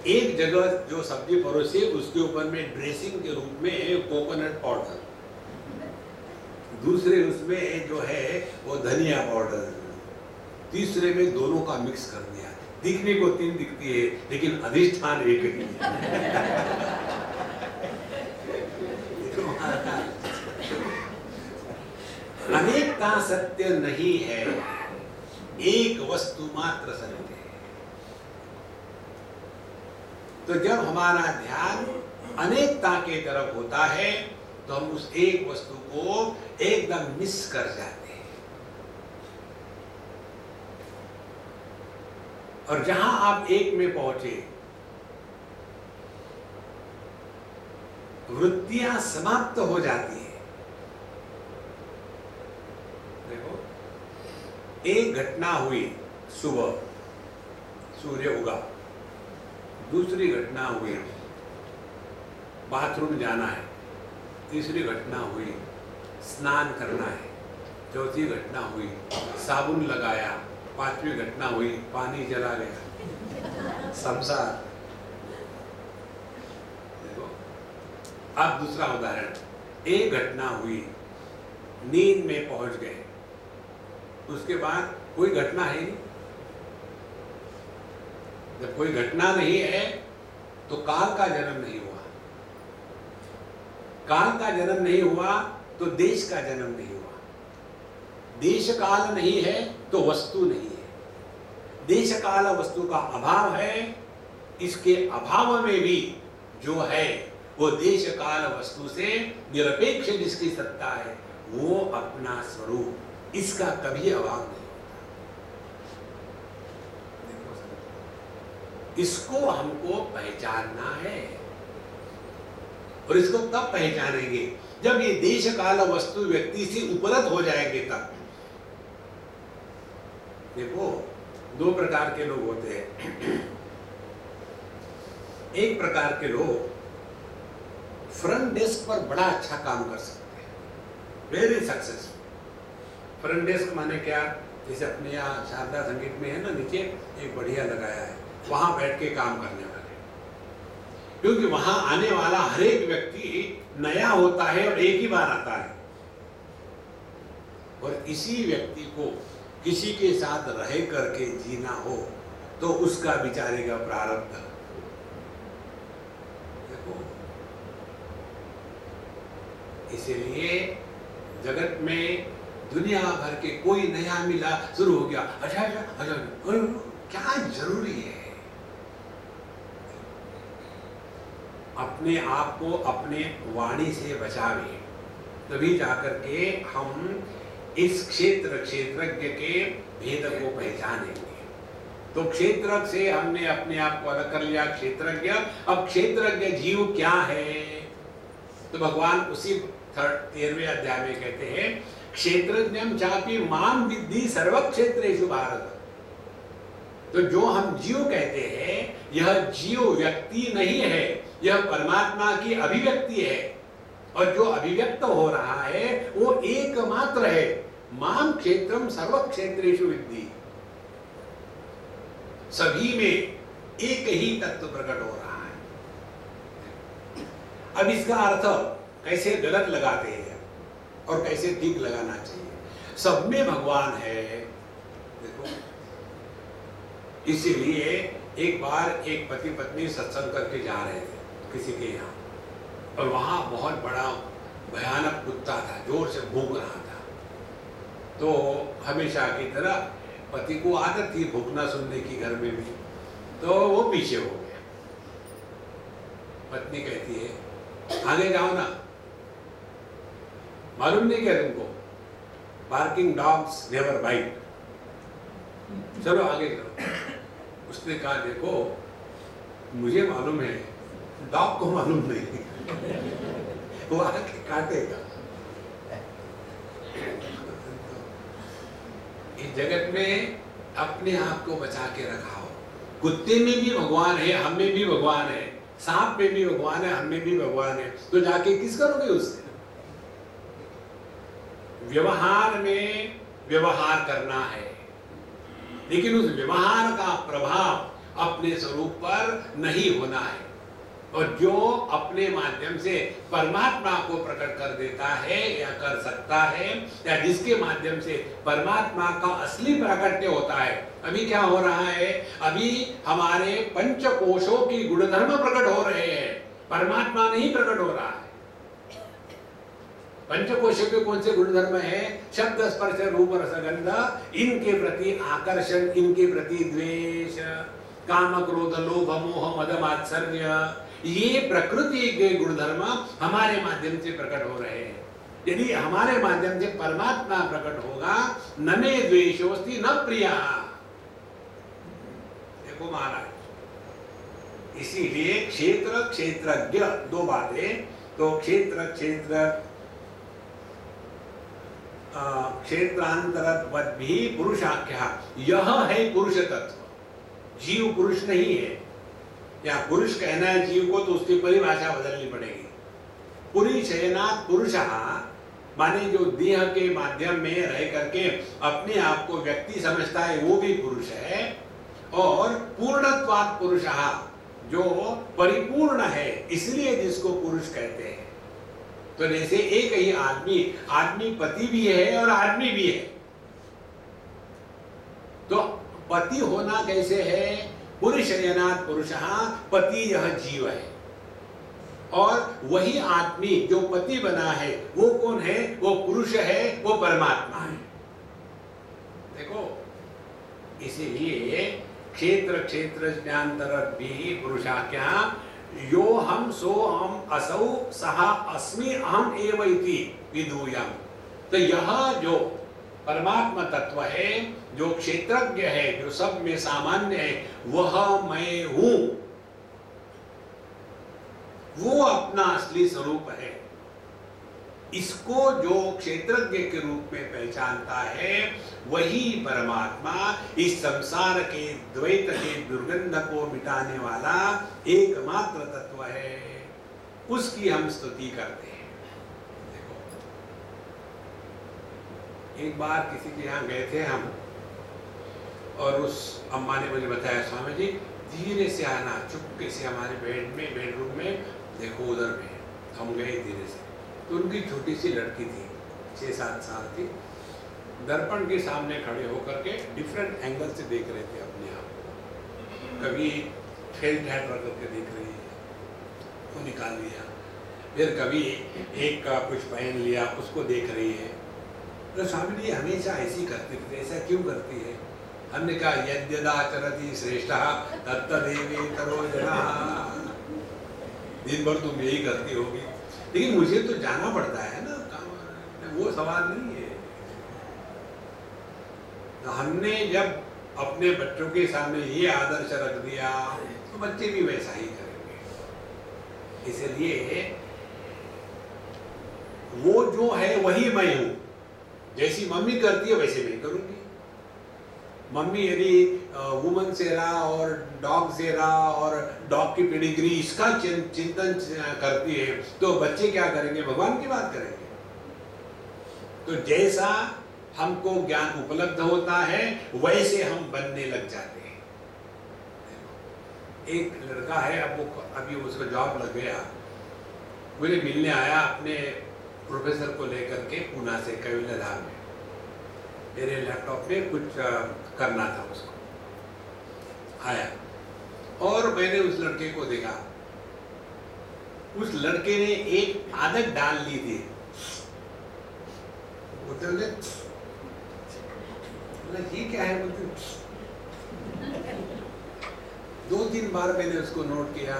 एक जगह जो सब्जी परोसी उसके ऊपर में ड्रेसिंग के रूप में कोकोनट पाउडर, दूसरे उसमें जो है वो धनिया पाउडर, तीसरे में दोनों का मिक्स कर दिया। दिखने को 3 दिखती है लेकिन अधिष्ठान एक ही है। अनेकता सत्य नहीं है, एक वस्तु मात्र सत्य है। तो जब हमारा ध्यान अनेकता के तरफ होता है तो हम उस एक वस्तु को एकदम मिस कर जाते हैं। और जहां आप एक में पहुंचे, वृत्तियां समाप्त हो जाती है। देखो एक घटना हुई, सुबह सूर्य उगा, दूसरी घटना हुई बाथरूम जाना है, तीसरी घटना हुई स्नान करना है, चौथी घटना हुई साबुन लगाया, 5वीं घटना हुई पानी चला गया। संसार। देखो अब दूसरा उदाहरण, एक घटना हुई नींद में पहुंच गए, उसके बाद कोई घटना है नहीं। जब कोई घटना नहीं है तो काल का जन्म नहीं हुआ, काल का जन्म नहीं हुआ तो देश का जन्म नहीं हुआ, देश काल नहीं है तो वस्तु नहीं है, देश काल वस्तु का अभाव है। इसके अभाव में भी जो है वो देश काल वस्तु से निरपेक्ष जिसकी सत्ता है वो अपना स्वरूप, इसका कभी अभाव नहीं होता। इसको हमको पहचानना है, और इसको तब पहचानेंगे जब ये देश काल वस्तु व्यक्ति से उपरत हो जाएंगे तब। देखो 2 प्रकार के लोग होते हैं। एक प्रकार के लोग फ्रंट डेस्क पर बड़ा अच्छा काम कर सकते हैं, वेरी सक्सेसफुल। फ्रंट डेस्क माने क्या, जैसे अपने यहाँ शारदा संगीत में है ना, नीचे एक बढ़िया लगाया है, वहां बैठ के काम करने वाले, क्योंकि वहां आने वाला हर एक व्यक्ति नया होता है और एक ही बार आता है, और इसी व्यक्ति को किसी के साथ रह करके जीना हो तो उसका बेचारे का प्रारब्ध। देखो इसीलिए जगत में दुनिया भर के कोई नया मिला, शुरू हो गया, अच्छा अच्छा अच्छा, क्या जरूरी है? अपने आप को अपने वाणी से बचावे, तभी जाकर के हम इस क्षेत्रज्ञ के भेद को पहचानेंगे। तो क्षेत्रज्ञ से हमने अपने आप को अलग कर लिया, क्षेत्रज्ञ। अब क्षेत्रज्ञ जीव क्या है? तो भगवान उसी 13वें अध्याय में कहते हैं क्षेत्रज्ञम चापि माम विद्धि सर्व क्षेत्रेषु भारत। तो जो हम जीव कहते हैं यह जीव व्यक्ति नहीं है, यह परमात्मा की अभिव्यक्ति है, और जो अभिव्यक्त हो रहा है वो एकमात्र है। माम क्षेत्रम सर्व क्षेत्रेषु विद्धि, सभी में एक ही तत्व प्रकट हो रहा है। अब इसका अर्थ कैसे गलत लगाते हैं और कैसे ठीक लगाना चाहिए। सब में भगवान है, देखो। इसीलिए एक बार एक पति पत्नी सत्संग करके जा रहे थे किसी के यहाँ, और वहां बहुत बड़ा भयानक कुत्ता था, जोर से भूख रहा था। तो हमेशा की तरह पति को आदत थी भूखना सुनने की घर में भी, तो वो पीछे हो गया। पत्नी कहती है आगे जाओ ना, मालूम नहीं क्या तुमको, बार्किंग डॉग्स नेवर बाइट, चलो आगे चलो। उसने कहा देखो मुझे मालूम है, डॉग को मालूम नहीं, वो आके काटेगा। इस जगत में अपने आप को बचा के रखा हो। कुत्ते में भी भगवान है, हम में भी भगवान है, सांप में भी भगवान है, हम में भी भगवान है, तो जाके किस करोगे उससे? व्यवहार में व्यवहार करना है, लेकिन उस व्यवहार का प्रभाव अपने स्वरूप पर नहीं होना है। और जो अपने माध्यम से परमात्मा को प्रकट कर देता है या कर सकता है, या जिसके माध्यम से परमात्मा का असली प्राकट्य होता है। अभी क्या हो रहा है, अभी हमारे पंचकोशों की गुणधर्म प्रकट हो रहे हैं, परमात्मा नहीं प्रकट हो रहा है। पंचकोशों के कौन से गुणधर्म है? शब्द स्पर्श रूप रसगंध, इनके प्रति आकर्षण, इनके प्रति द्वेष, काम क्रोध लोभ मोह मद मात्सर्य, ये प्रकृति के गुणधर्म हमारे माध्यम से प्रकट हो रहे हैं। यदि हमारे माध्यम से परमात्मा प्रकट होगा, न मे द्वेषोस्ति न प्रिया। देखो महाराज, इसीलिए क्षेत्र क्षेत्रज्ञ दो बातें, तो क्षेत्र क्षेत्र क्षेत्रांतरवद भी पुरुषाख्या, यह है पुरुष तत्व। जीव पुरुष नहीं है, या पुरुष कहना है जीव को तो उसकी परिभाषा बदलनी पड़ेगी। पुरुषयनात् पुरुषः माने जो देह के माध्यम में रह करके अपने आप को व्यक्ति समझता है वो भी पुरुष है, और पूर्णत्वात् पुरुषः जो परिपूर्ण है इसलिए जिसको पुरुष कहते हैं। तो जैसे एक ही आदमी पति भी है और आदमी भी है, तो पति होना कैसे है? पुरुषयनात् पुरुषः, पति यह जीव है, और वही आदमी जो पति बना है वो कौन है? वो पुरुष है, वो परमात्मा है। देखो, इसीलिए क्षेत्र क्षेत्र ज्ञानतर भी पुरुषाख्या, यो हम सो हम असौ सह अस्मि अहम एव इति विदूयम्। तो यह जो परमात्मा तत्व है, जो क्षेत्रज्ञ है, जो सब में सामान्य है, वह मैं हूं, वो अपना असली स्वरूप है। इसको जो क्षेत्रज्ञ के रूप में पहचानता है वही परमात्मा इस संसार के द्वैत के दुर्गंध को मिटाने वाला एकमात्र तत्व है। उसकी हम स्तुति करते हैं। देखो, एक बार किसी के यहाँ गए थे हम, और उस अम्मा ने मुझे बताया, स्वामी जी धीरे से आना, चुपके से हमारे बेडरूम में देखो उधर में। हम गए धीरे से, तो उनकी छोटी सी लड़की थी, 6-7 साल की, दर्पण के सामने खड़े होकर के डिफरेंट एंगल से देख रहे थे अपने आप को। कभी फेल्ट हैट रख करके देख रही है, वो निकाल लिया, फिर कभी एक का कुछ पहन लिया, उसको देख रही है। तो स्वामी जी हमेशा ऐसी करती थी, ऐसा क्यों करती है? हमने कहा यद्यदाचरति श्रेष्ठः तत्तदेवेतरो जनः। दिन भर तुम यही करती होगी, लेकिन मुझे तो जाना पड़ता है ना, वो सवाल नहीं है। तो हमने जब अपने बच्चों के सामने ये आदर्श रख दिया तो बच्चे भी वैसा ही करेंगे। इसलिए वो जो है वही मैं हूं। जैसी मम्मी करती है वैसे मैं करूंगी। मम्मी यदि वुमन सेरा और डॉग सेरा और डॉग की पेडिग्री इसका चिंतन करती है, तो बच्चे क्या करेंगे? भगवान की बात करेंगे। तो जैसा हमको ज्ञान उपलब्ध होता है वैसे हम बनने लग जाते हैं। एक लड़का है, अब वो अभी उसको जॉब लग गया, मुझे मिलने आया अपने प्रोफेसर को लेकर के पूना से कैवल्यधाम में। मेरे लैपटॉप में कुछ करना था, उसको आया और मैंने उस लड़के को देखा। उस लड़के ने एक आदत डाल ली थी, बोलते ये क्या है, बोलते 2-3 बार मैंने उसको नोट किया।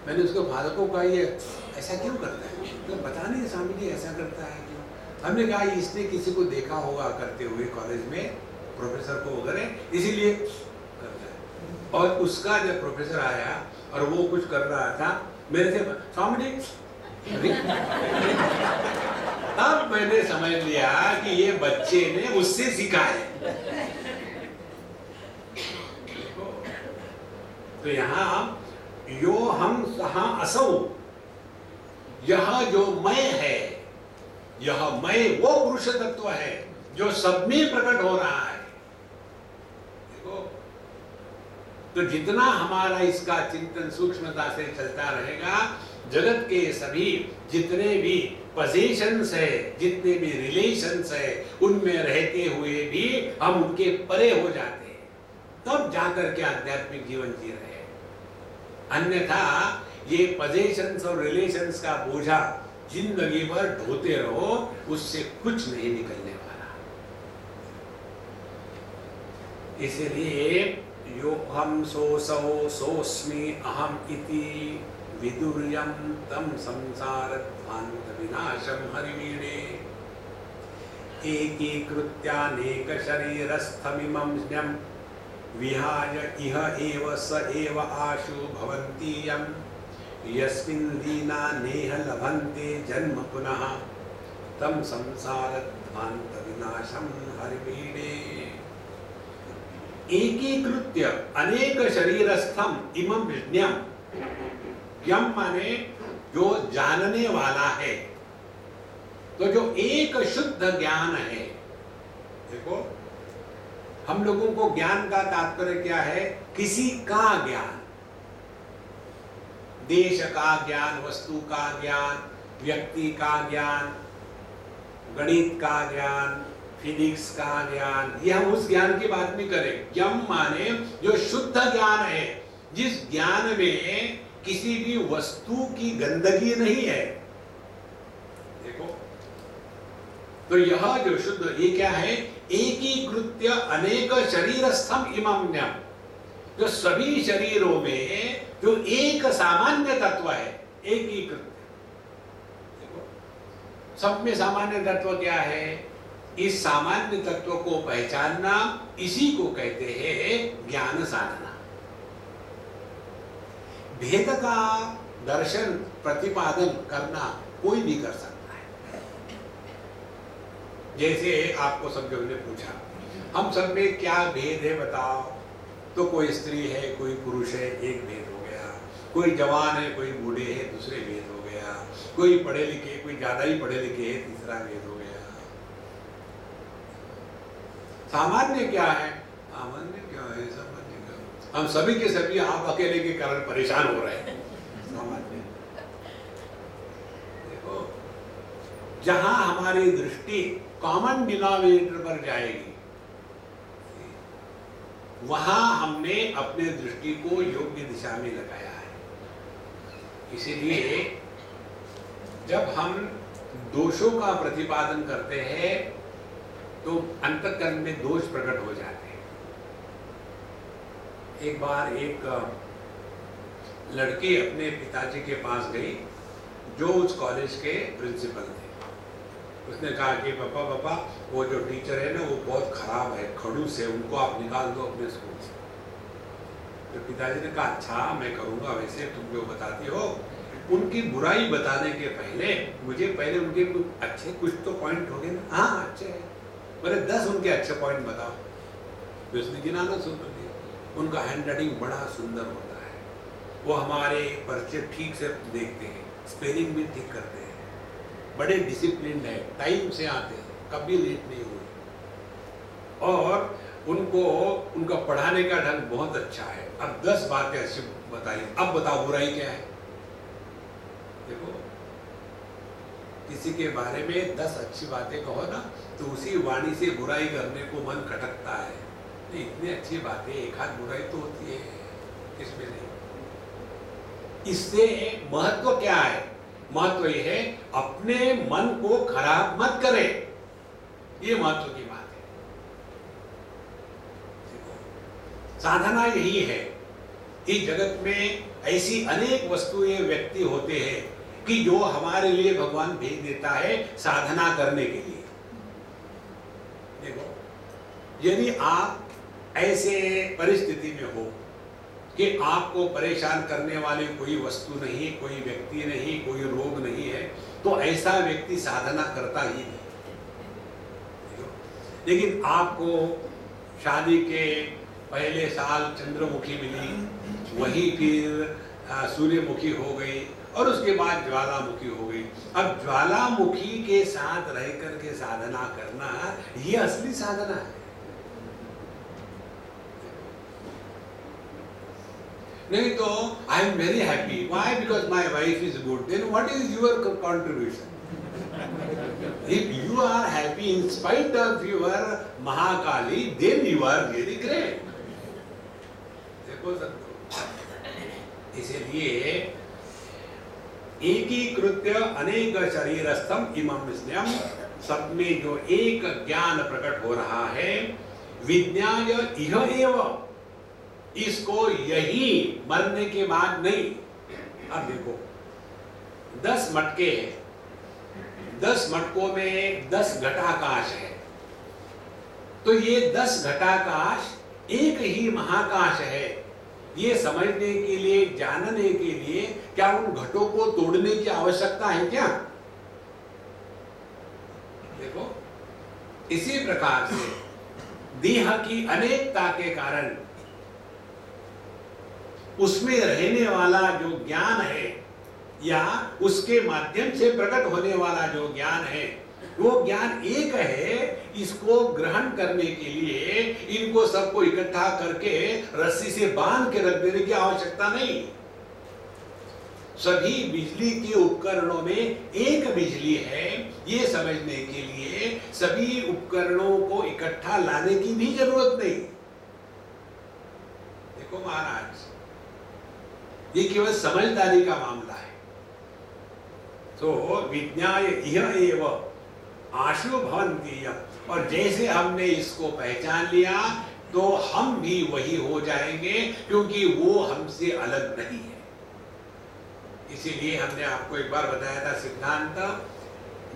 मैंने उसको फादर को कहा ये ऐसा क्यों करता है? तो बता नहीं स्वामी जी ऐसा करता है क्यों? हमने कहा इसने किसी को देखा होगा करते हुए कॉलेज में, प्रोफेसर को वगैरह, इसीलिए करता है। और उसका जब प्रोफेसर आया और वो कुछ कर रहा था, मेरे से स्वामी जी, तब मैंने समझ लिया कि ये बच्चे ने उससे सीखा है। तो यहाँ यो हम सहा असौ, यह जो मैं है, यह मैं वो पुरुष तत्व है जो सब में प्रकट हो रहा है। देखो, तो जितना हमारा इसका चिंतन सूक्ष्मता से चलता रहेगा, जगत के सभी जितने भी पोजीशंस है, जितने भी रिलेशंस है, उनमें रहते हुए भी हम उनके परे हो जाते हैं, तब जाकर के आध्यात्मिक जीवन जी रहे हैं। अन्यथा ये पोजीशंस और रिलेशंस का बोझा जिंदगी भर ढोते रहो, उससे कुछ नहीं निकलने वाला। इसलिए यो हम सोसौ सोस्मि अहम इति विदुर्यं तम संसार ध्वांत विनाशम हरिवीणे एकीकृत्यानेक शरीरस्थमिमं ज्ञं विहाय इह एव स एव आशु भवन्ति यं यस्मिन् दीना नेह लभन्ते जन्म पुनः तम संसार ध्वांत विनाशम हरिवीणे। एकीकृत्य अनेक शरीरस्थम इमं विज्ञम, यम माने जो जानने वाला है, तो जो एक शुद्ध ज्ञान है। देखो, हम लोगों को ज्ञान का तात्पर्य क्या है? किसी का ज्ञान, देश का ज्ञान, वस्तु का ज्ञान, व्यक्ति का ज्ञान, गणित का ज्ञान, फिजिक्स का ज्ञान, ये हम उस ज्ञान की बात नहीं करें। यम माने जो शुद्ध ज्ञान है, जिस ज्ञान में किसी भी वस्तु की गंदगी नहीं है। देखो, तो यह जो शुद्ध, ये क्या है? एकीकृत्य अनेक शरीरस्थम इमं ज्ञं, जो सभी शरीरों में जो एक सामान्य तत्व है, एकीकृत। देखो, सब में सामान्य तत्व क्या है? इस सामान्य तत्व को पहचानना, इसी को कहते हैं ज्ञान साधना। भेद का दर्शन प्रतिपादन करना कोई भी कर सकता है। जैसे आपको सब लोगों ने पूछा, हम सब में क्या भेद है बताओ? तो कोई स्त्री है, कोई पुरुष है, एक भेद हो गया। कोई जवान है, कोई बूढ़े है, दूसरे भेद हो गया। कोई पढ़े लिखे, कोई ज्यादा ही पढ़े लिखे है, तीसरा भेद हो गया। सामान्य क्या है? सामान्य क्या है? सामान्य क्या? हम सभी के सभी आप अकेले के कारण परेशान हो रहे हैं। सामान्य देखो, जहां हमारी दृष्टि कॉमन डिनोमिनेटर पर जाएगी, वहां हमने अपने दृष्टि को योग्य दिशा में लगाया है। इसीलिए जब हम दोषों का प्रतिपादन करते हैं तो अंतःकरण में दोष प्रकट हो जाते हैं। एक बार एक लड़की अपने पिताजी के पास गई, जो उस कॉलेज के प्रिंसिपल थे। उसने कहा कि पापा वो जो टीचर है ना, वो बहुत खराब है, खड़ूस है, उनको आप निकाल दो अपने स्कूल से। तो पिताजी ने कहा अच्छा मैं करूँगा, वैसे तुम जो बताती हो उनकी बुराई बताने के पहले मुझे पहले उनके अच्छे कुछ तो पॉइंट हो गए ना, हाँ अच्छे हैं, बोले 10 उनके अच्छे पॉइंट बताओ, तो उसने गिनाना शुरू कर दिया। उनका हैंड राइटिंग बड़ा सुंदर होता है, वो हमारे पर्चे ठीक से देखते हैं, स्पेलिंग भी ठीक करते हैं, बड़े डिसिप्लिन है, टाइम से आते हैं, कभी लेट नहीं हुए, और उनको उनका पढ़ाने का ढंग बहुत अच्छा है। अब 10 बातें अच्छी बताइए, अब बताओ बुराई क्या है। देखो किसी के बारे में 10 अच्छी बातें कहो ना, तो उसी वाणी से बुराई करने को मन खटकता है। नहीं, इतनी अच्छी बातें, एक आध बुराई तो होती है, इसमें नहीं। इससे महत्व क्या है? महत्व यह है अपने मन को खराब मत करे, ये महत्व की बात है। साधना यही है कि जगत में ऐसी अनेक वस्तुएं, व्यक्ति होते हैं कि जो हमारे लिए भगवान भेज देता है साधना करने के लिए। देखो, यदि आप ऐसे परिस्थिति में हो कि आपको परेशान करने वाली कोई वस्तु नहीं, कोई व्यक्ति नहीं, कोई रोग नहीं है, तो ऐसा व्यक्ति साधना करता ही नहीं। लेकिन आपको शादी के पहले साल चंद्रमुखी मिली, वही फिर सूर्यमुखी हो गई, और उसके बाद ज्वालामुखी हो गई। अब ज्वालामुखी के साथ रह करके साधना करना, ये असली साधना है। नहीं तो I am very happy, why? Because my wife is good. Then what is your contribution? If you are happy in spite of your Mahakali, then you are really great. देखो संतो, इसलिए एकीकृत्य अनेक शरीरस्थम इमं स्नेहम, सब में जो एक ज्ञान प्रकट हो रहा है, विज्ञाय इह एव, इसको यही मरने के बाद नहीं। अब देखो 10 मटके हैं, 10 मटकों में 10 घटाकाश है, तो ये 10 घटाकाश एक ही महाकाश है। ये समझने के लिए, जानने के लिए क्या उन घटों को तोड़ने की आवश्यकता है क्या? देखो, इसी प्रकार से देह की अनेकता के कारण उसमें रहने वाला जो ज्ञान है, या उसके माध्यम से प्रकट होने वाला जो ज्ञान है, वो ज्ञान एक है। इसको ग्रहण करने के लिए इनको सबको इकट्ठा करके रस्सी से बांध के रख देने की आवश्यकता नहीं। सभी बिजली के उपकरणों में एक बिजली है, ये समझने के लिए सभी उपकरणों को इकट्ठा लाने की भी जरूरत नहीं। देखो महाराज, ये केवल समझदारी का मामला है। तो विज्ञाय इह एव आशु भवन्ति, और जैसे हमने इसको पहचान लिया तो हम भी वही हो जाएंगे, क्योंकि वो हमसे अलग नहीं है। इसीलिए हमने आपको एक बार बताया था सिद्धांत,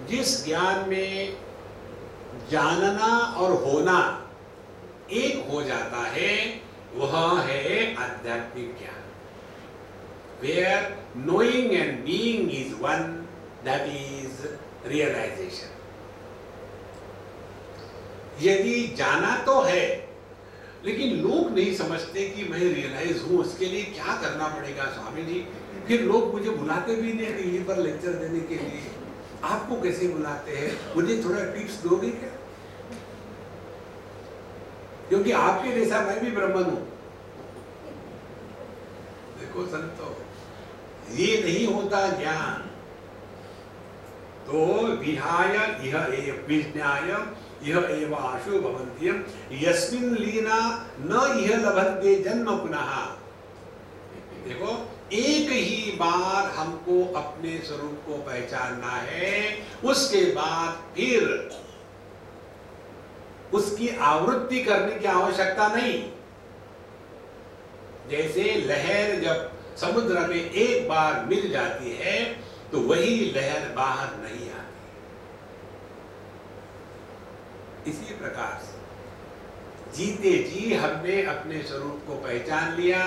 जिस ज्ञान में जानना और होना एक हो जाता है, वह है आध्यात्मिक ज्ञान। Where knowing and being is one, that is realization. यदि जाना तो है, लेकिन लोग नहीं समझते कि मैं रियलाइज हूं, उसके लिए क्या करना पड़ेगा स्वामी जी। फिर लोग मुझे बुलाते भी नहीं टीवी पर लेक्चर देने के लिए। आपको कैसे बुलाते हैं, मुझे थोड़ा टिप्स दोगे क्या? क्योंकि आपके जैसा मैं भी ब्राह्मण हूं। देखो संतो, ये नहीं होता ज्ञान। तो विहाय इह एव विज्ञाय इह एव आशु भवन्ति, यस्मिन् लीना न इह लभन्ते जन्म पुनः। देखो, एक ही बार हमको अपने स्वरूप को पहचानना है, उसके बाद फिर उसकी आवृत्ति करने की आवश्यकता नहीं। जैसे लहर जब समुद्र में एक बार मिल जाती है, तो वही लहर बाहर नहीं आती। इसी प्रकार से जीते जी हमने अपने स्वरूप को पहचान लिया,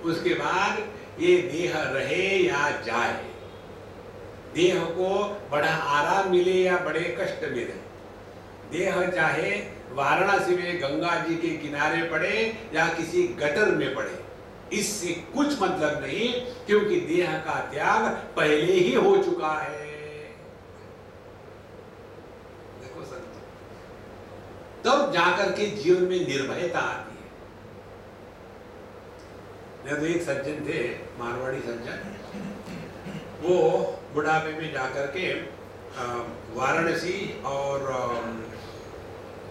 उसके बाद ये देह रहे या जाए, देह को बड़ा आराम मिले या बड़े कष्ट मिले, देह चाहे वाराणसी में गंगा जी के किनारे पड़े या किसी गटर में पड़े, इससे कुछ मतलब नहीं, क्योंकि देह का त्याग पहले ही हो चुका है। देखो संतो, तब जाकर के जीवन में निर्भयता आती है। मैं तो एक सज्जन थे, मारवाड़ी सज्जन, वो बुढ़ापे में जाकर के वाराणसी और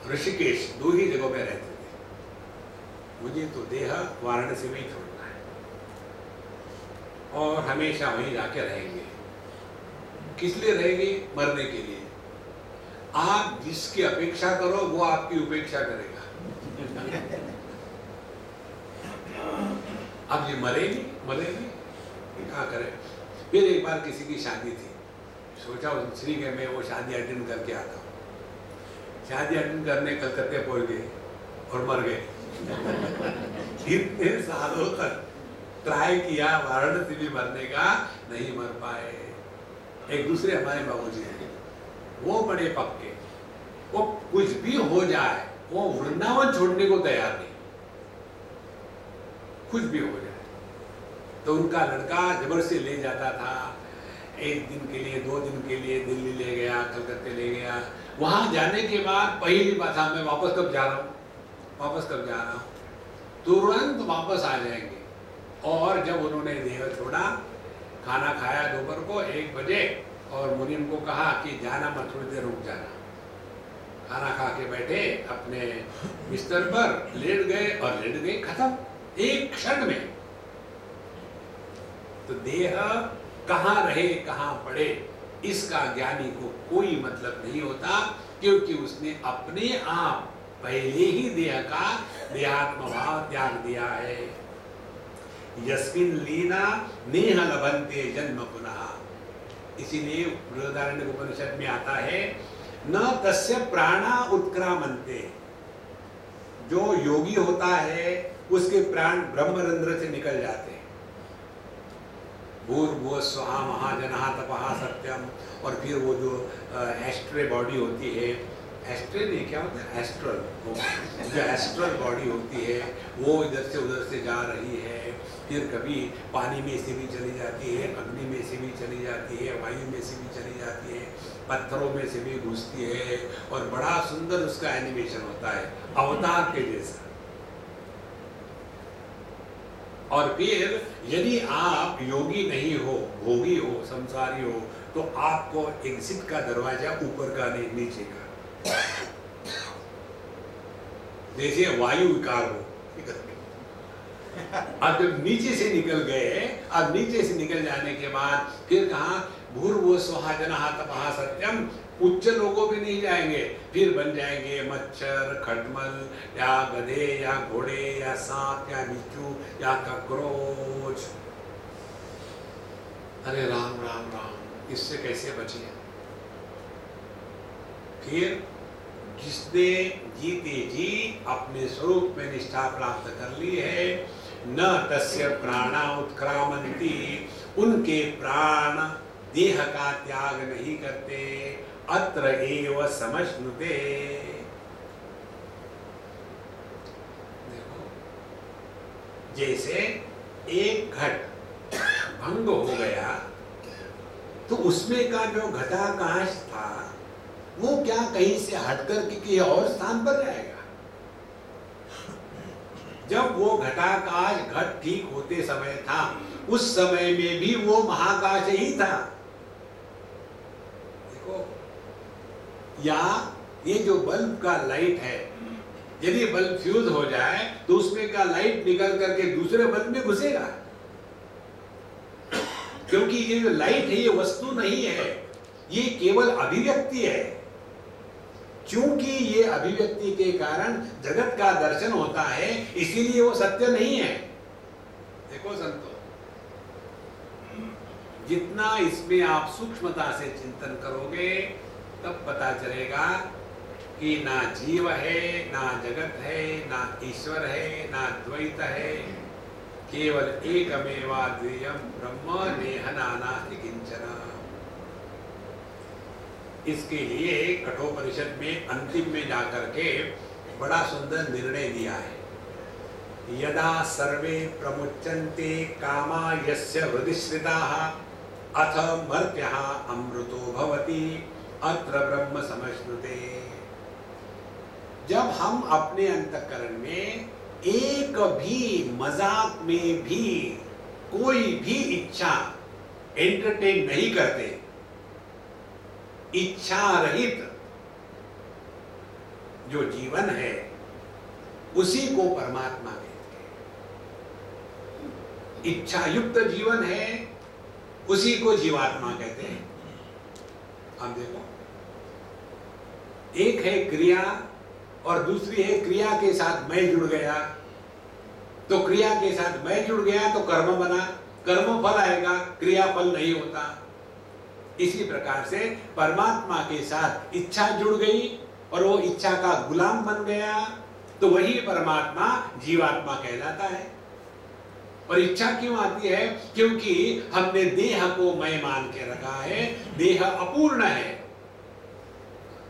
ऋषिकेश दो ही जगहों में रहते थे। मुझे तो देह वाराणसी में ही छोड़ना है और हमेशा वहीं जाके रहेंगे। किस लिए रहेंगे? मरने के लिए। आप जिसकी अपेक्षा करो वो आपकी उपेक्षा करेगा। अब ये मरेगी क्या करे। फिर एक बार किसी की शादी थी, सोचा श्री के मैं वो शादी अटेंड करके आता हूँ। शादी अटेंड करने कलकत्ते पहुंच गए और मर गए। इतने सालों तक ट्राई किया वाराणसी में मरने का, नहीं मर पाए। एक दूसरे हमारे बाबूजी थे, वो बड़े पक्के, वो कुछ भी हो जाए वो वृंदावन छोड़ने को तैयार नहीं, कुछ भी हो जाए। तो उनका लड़का जबरदस्ती ले जाता था, एक दिन के लिए 2 दिन के लिए दिल्ली ले गया, कलकत्ते ले गया। वहां जाने के बाद पहली बात था, मैं वापस कब जा रहा हूँ, तुरंत वापस आ जाएंगे। और जब उन्होंने देह छोड़ा, खाना खाया दोपहर को 1 बजे, और मुनीम को कहा कि जाना मत, थोड़ी देर रुक जाना। खाना खा के बैठे अपने बिस्तर पर, लेट गए, खत्म एक क्षण में। तो देह कहाँ रहे कहाँ पड़े, इसका ज्ञानी को कोई मतलब नहीं होता, क्योंकि उसने अपने आप पहले ही देह का देहात्म भाव त्याग दिया है। यस्मिन् लीना नेह लभन्ते जन्म पुनः। इसीलिए बृहदारण्यक उपनिषद में आता है, न तस्य प्राणा उत्क्रामन्ते। जो योगी होता है उसके प्राण ब्रह्मरंध्र से निकल जाते हैं। भूर्भुवः स्वः महाजनः तपः सत्यम। और फिर वो जो एस्ट्रे बॉडी होती है, एस्ट्रे नहीं, क्या होता है, एस्ट्रल, जो एस्ट्रल बॉडी होती है, वो इधर से उधर से जा रही है। फिर कभी पानी में से भी चली जाती है, अग्नि में से भी चली जाती है, वायु में से भी चली जाती है, पत्थरों में से भी घुसती है, और बड़ा सुंदर उसका एनिमेशन होता है, अवतार के जैसा। और फिर यदि आप योगी नहीं हो, भोगी हो, संसारी हो, तो आपको एग्जिट का दरवाजा ऊपर का नहीं, नीचे का। जैसे वायु विकार हो, अब जब नीचे से निकल गए, अब नीचे से निकल जाने के बाद फिर कहा भूर्भुवः स्वः जनः तपः सत्यम, उच्च लोगों पे नहीं जाएंगे, फिर बन जाएंगे मच्छर, खटमल, या गधे, या घोड़े, या सांप, या बिच्छू, या ककरोच। अरे राम राम राम, इससे कैसे बचिए। फिर जिसने जीते जी अपने स्वरूप में निष्ठा प्राप्त कर ली है, न तस्य प्राणा उत्क्रामन्ति, उनके प्राण देह का त्याग नहीं करते। अत्र एव समश्नुते। देखो, जैसे एक घट भंग हो गया तो उसमें का जो घटाकाश था वो क्या कहीं से हटकर किसी और स्थान पर जाएगा? जब वो घटाकाश घट ठीक होते समय था, उस समय में भी वो महाकाश ही था। देखो, या ये जो बल्ब का लाइट है, यदि बल्ब फ्यूज हो जाए तो उसमें का लाइट निकल करके दूसरे बल्ब में घुसेगा, क्योंकि ये जो लाइट है ये वस्तु नहीं है, ये केवल अभिव्यक्ति है। क्योंकि ये अभिव्यक्ति के कारण जगत का दर्शन होता है, इसीलिए वो सत्य नहीं है। देखो संतो, जितना इसमें आप सूक्ष्मता से चिंतन करोगे तब पता चलेगा कि ना जीव है, ना जगत है, ना ईश्वर है, ना द्वैत है, केवल एकमेवाद्वितीयं ब्रह्म नेह नानास्ति किंचन। इसके लिए कठोपनिषद में अंतिम में जाकर के बड़ा सुंदर निर्णय दिया है। यदा सर्वे प्रमुच्यन्ते कामा यस्य हृदि श्रिताः अथ मर्त्यः अमृतो भवति अत्र ब्रह्म समश्नुते। जब हम अपने अंतःकरण में एक भी मजाक में भी कोई भी इच्छा एंटरटेन नहीं करते, इच्छा रहित जो जीवन है उसी को परमात्मा कहते हैं। इच्छा युक्त जीवन है उसी को जीवात्मा कहते हैं। हम देखो, एक है क्रिया और दूसरी है क्रिया के साथ मैं जुड़ गया, तो क्रिया के साथ मैं जुड़ गया तो कर्म बना, कर्म फल आएगा, क्रिया फल नहीं होता। इसी प्रकार से परमात्मा के साथ इच्छा जुड़ गई और वो इच्छा का गुलाम बन गया तो वही परमात्मा जीवात्मा कहलाता है। और इच्छा क्यों आती है? क्योंकि हमने देह को मैं मान के रखा है, देह अपूर्ण है।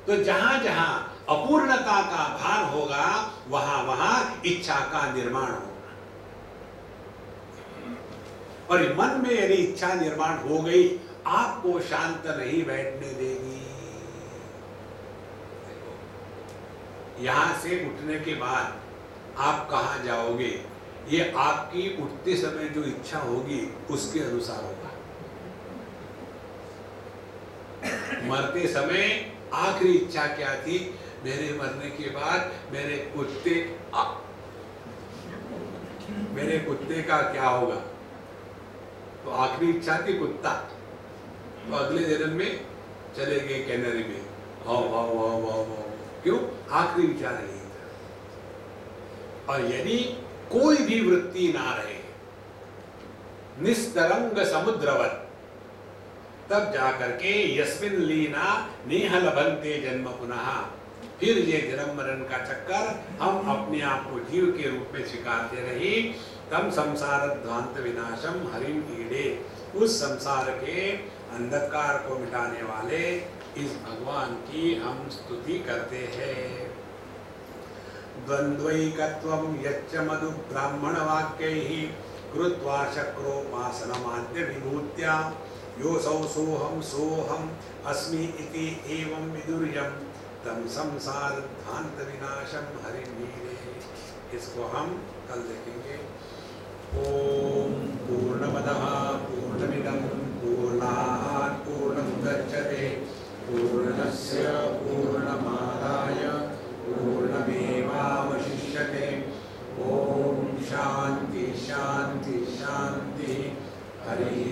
तो जहां जहां अपूर्णता का भान होगा वहां वहां इच्छा का निर्माण होगा। और मन में यदि इच्छा निर्माण हो गई, आपको शांत नहीं बैठने देगी। यहां से उठने के बाद आप कहां जाओगे, ये आपकी उठते समय जो इच्छा होगी उसके अनुसार होगा। मरते समय आखिरी इच्छा क्या थी? मेरे मरने के बाद मेरे कुत्ते का क्या होगा? तो आखिरी इच्छा थी कुत्ता। तो अगले जन्म में चले गए कैनरी में, how how how how how. क्यों? आखिरी विचार नहीं था। और यदि कोई भी वृत्ति ना रहे, निस्तरंग समुद्रवत, तब जाकर के यस्मिन लीना नेह लभन्ते जन्म पुनः, फिर ये जन्म मरण का चक्कर हम अपने आप को जीव के रूप में स्वीकारते रही। तम संसार ध्वांत विनाशम हरिम ईडे, उस संसार के अंधकार को मिटाने वाले इस भगवान की हम स्तुति करते हैं। द्वंद्वैकत्वं यच्च मधु ब्राह्मण वाक्यैः कृत्वा शक्रोपासनमाद्य विभूत्या योऽसौ सोऽहम् अस्मि इति एवं विदुर्यं तम संसार ध्वांत विनाशम हरिमीरे। इसको हम कल देखेंगे। ओम पूर्णमदः पूर्णमिदं पूर्णात् पूर्णमुदच्यते पूर्णस्य पूर्णमादाय पूर्णमेवावशिष्यते। ओम शांति शांति शांति। हरि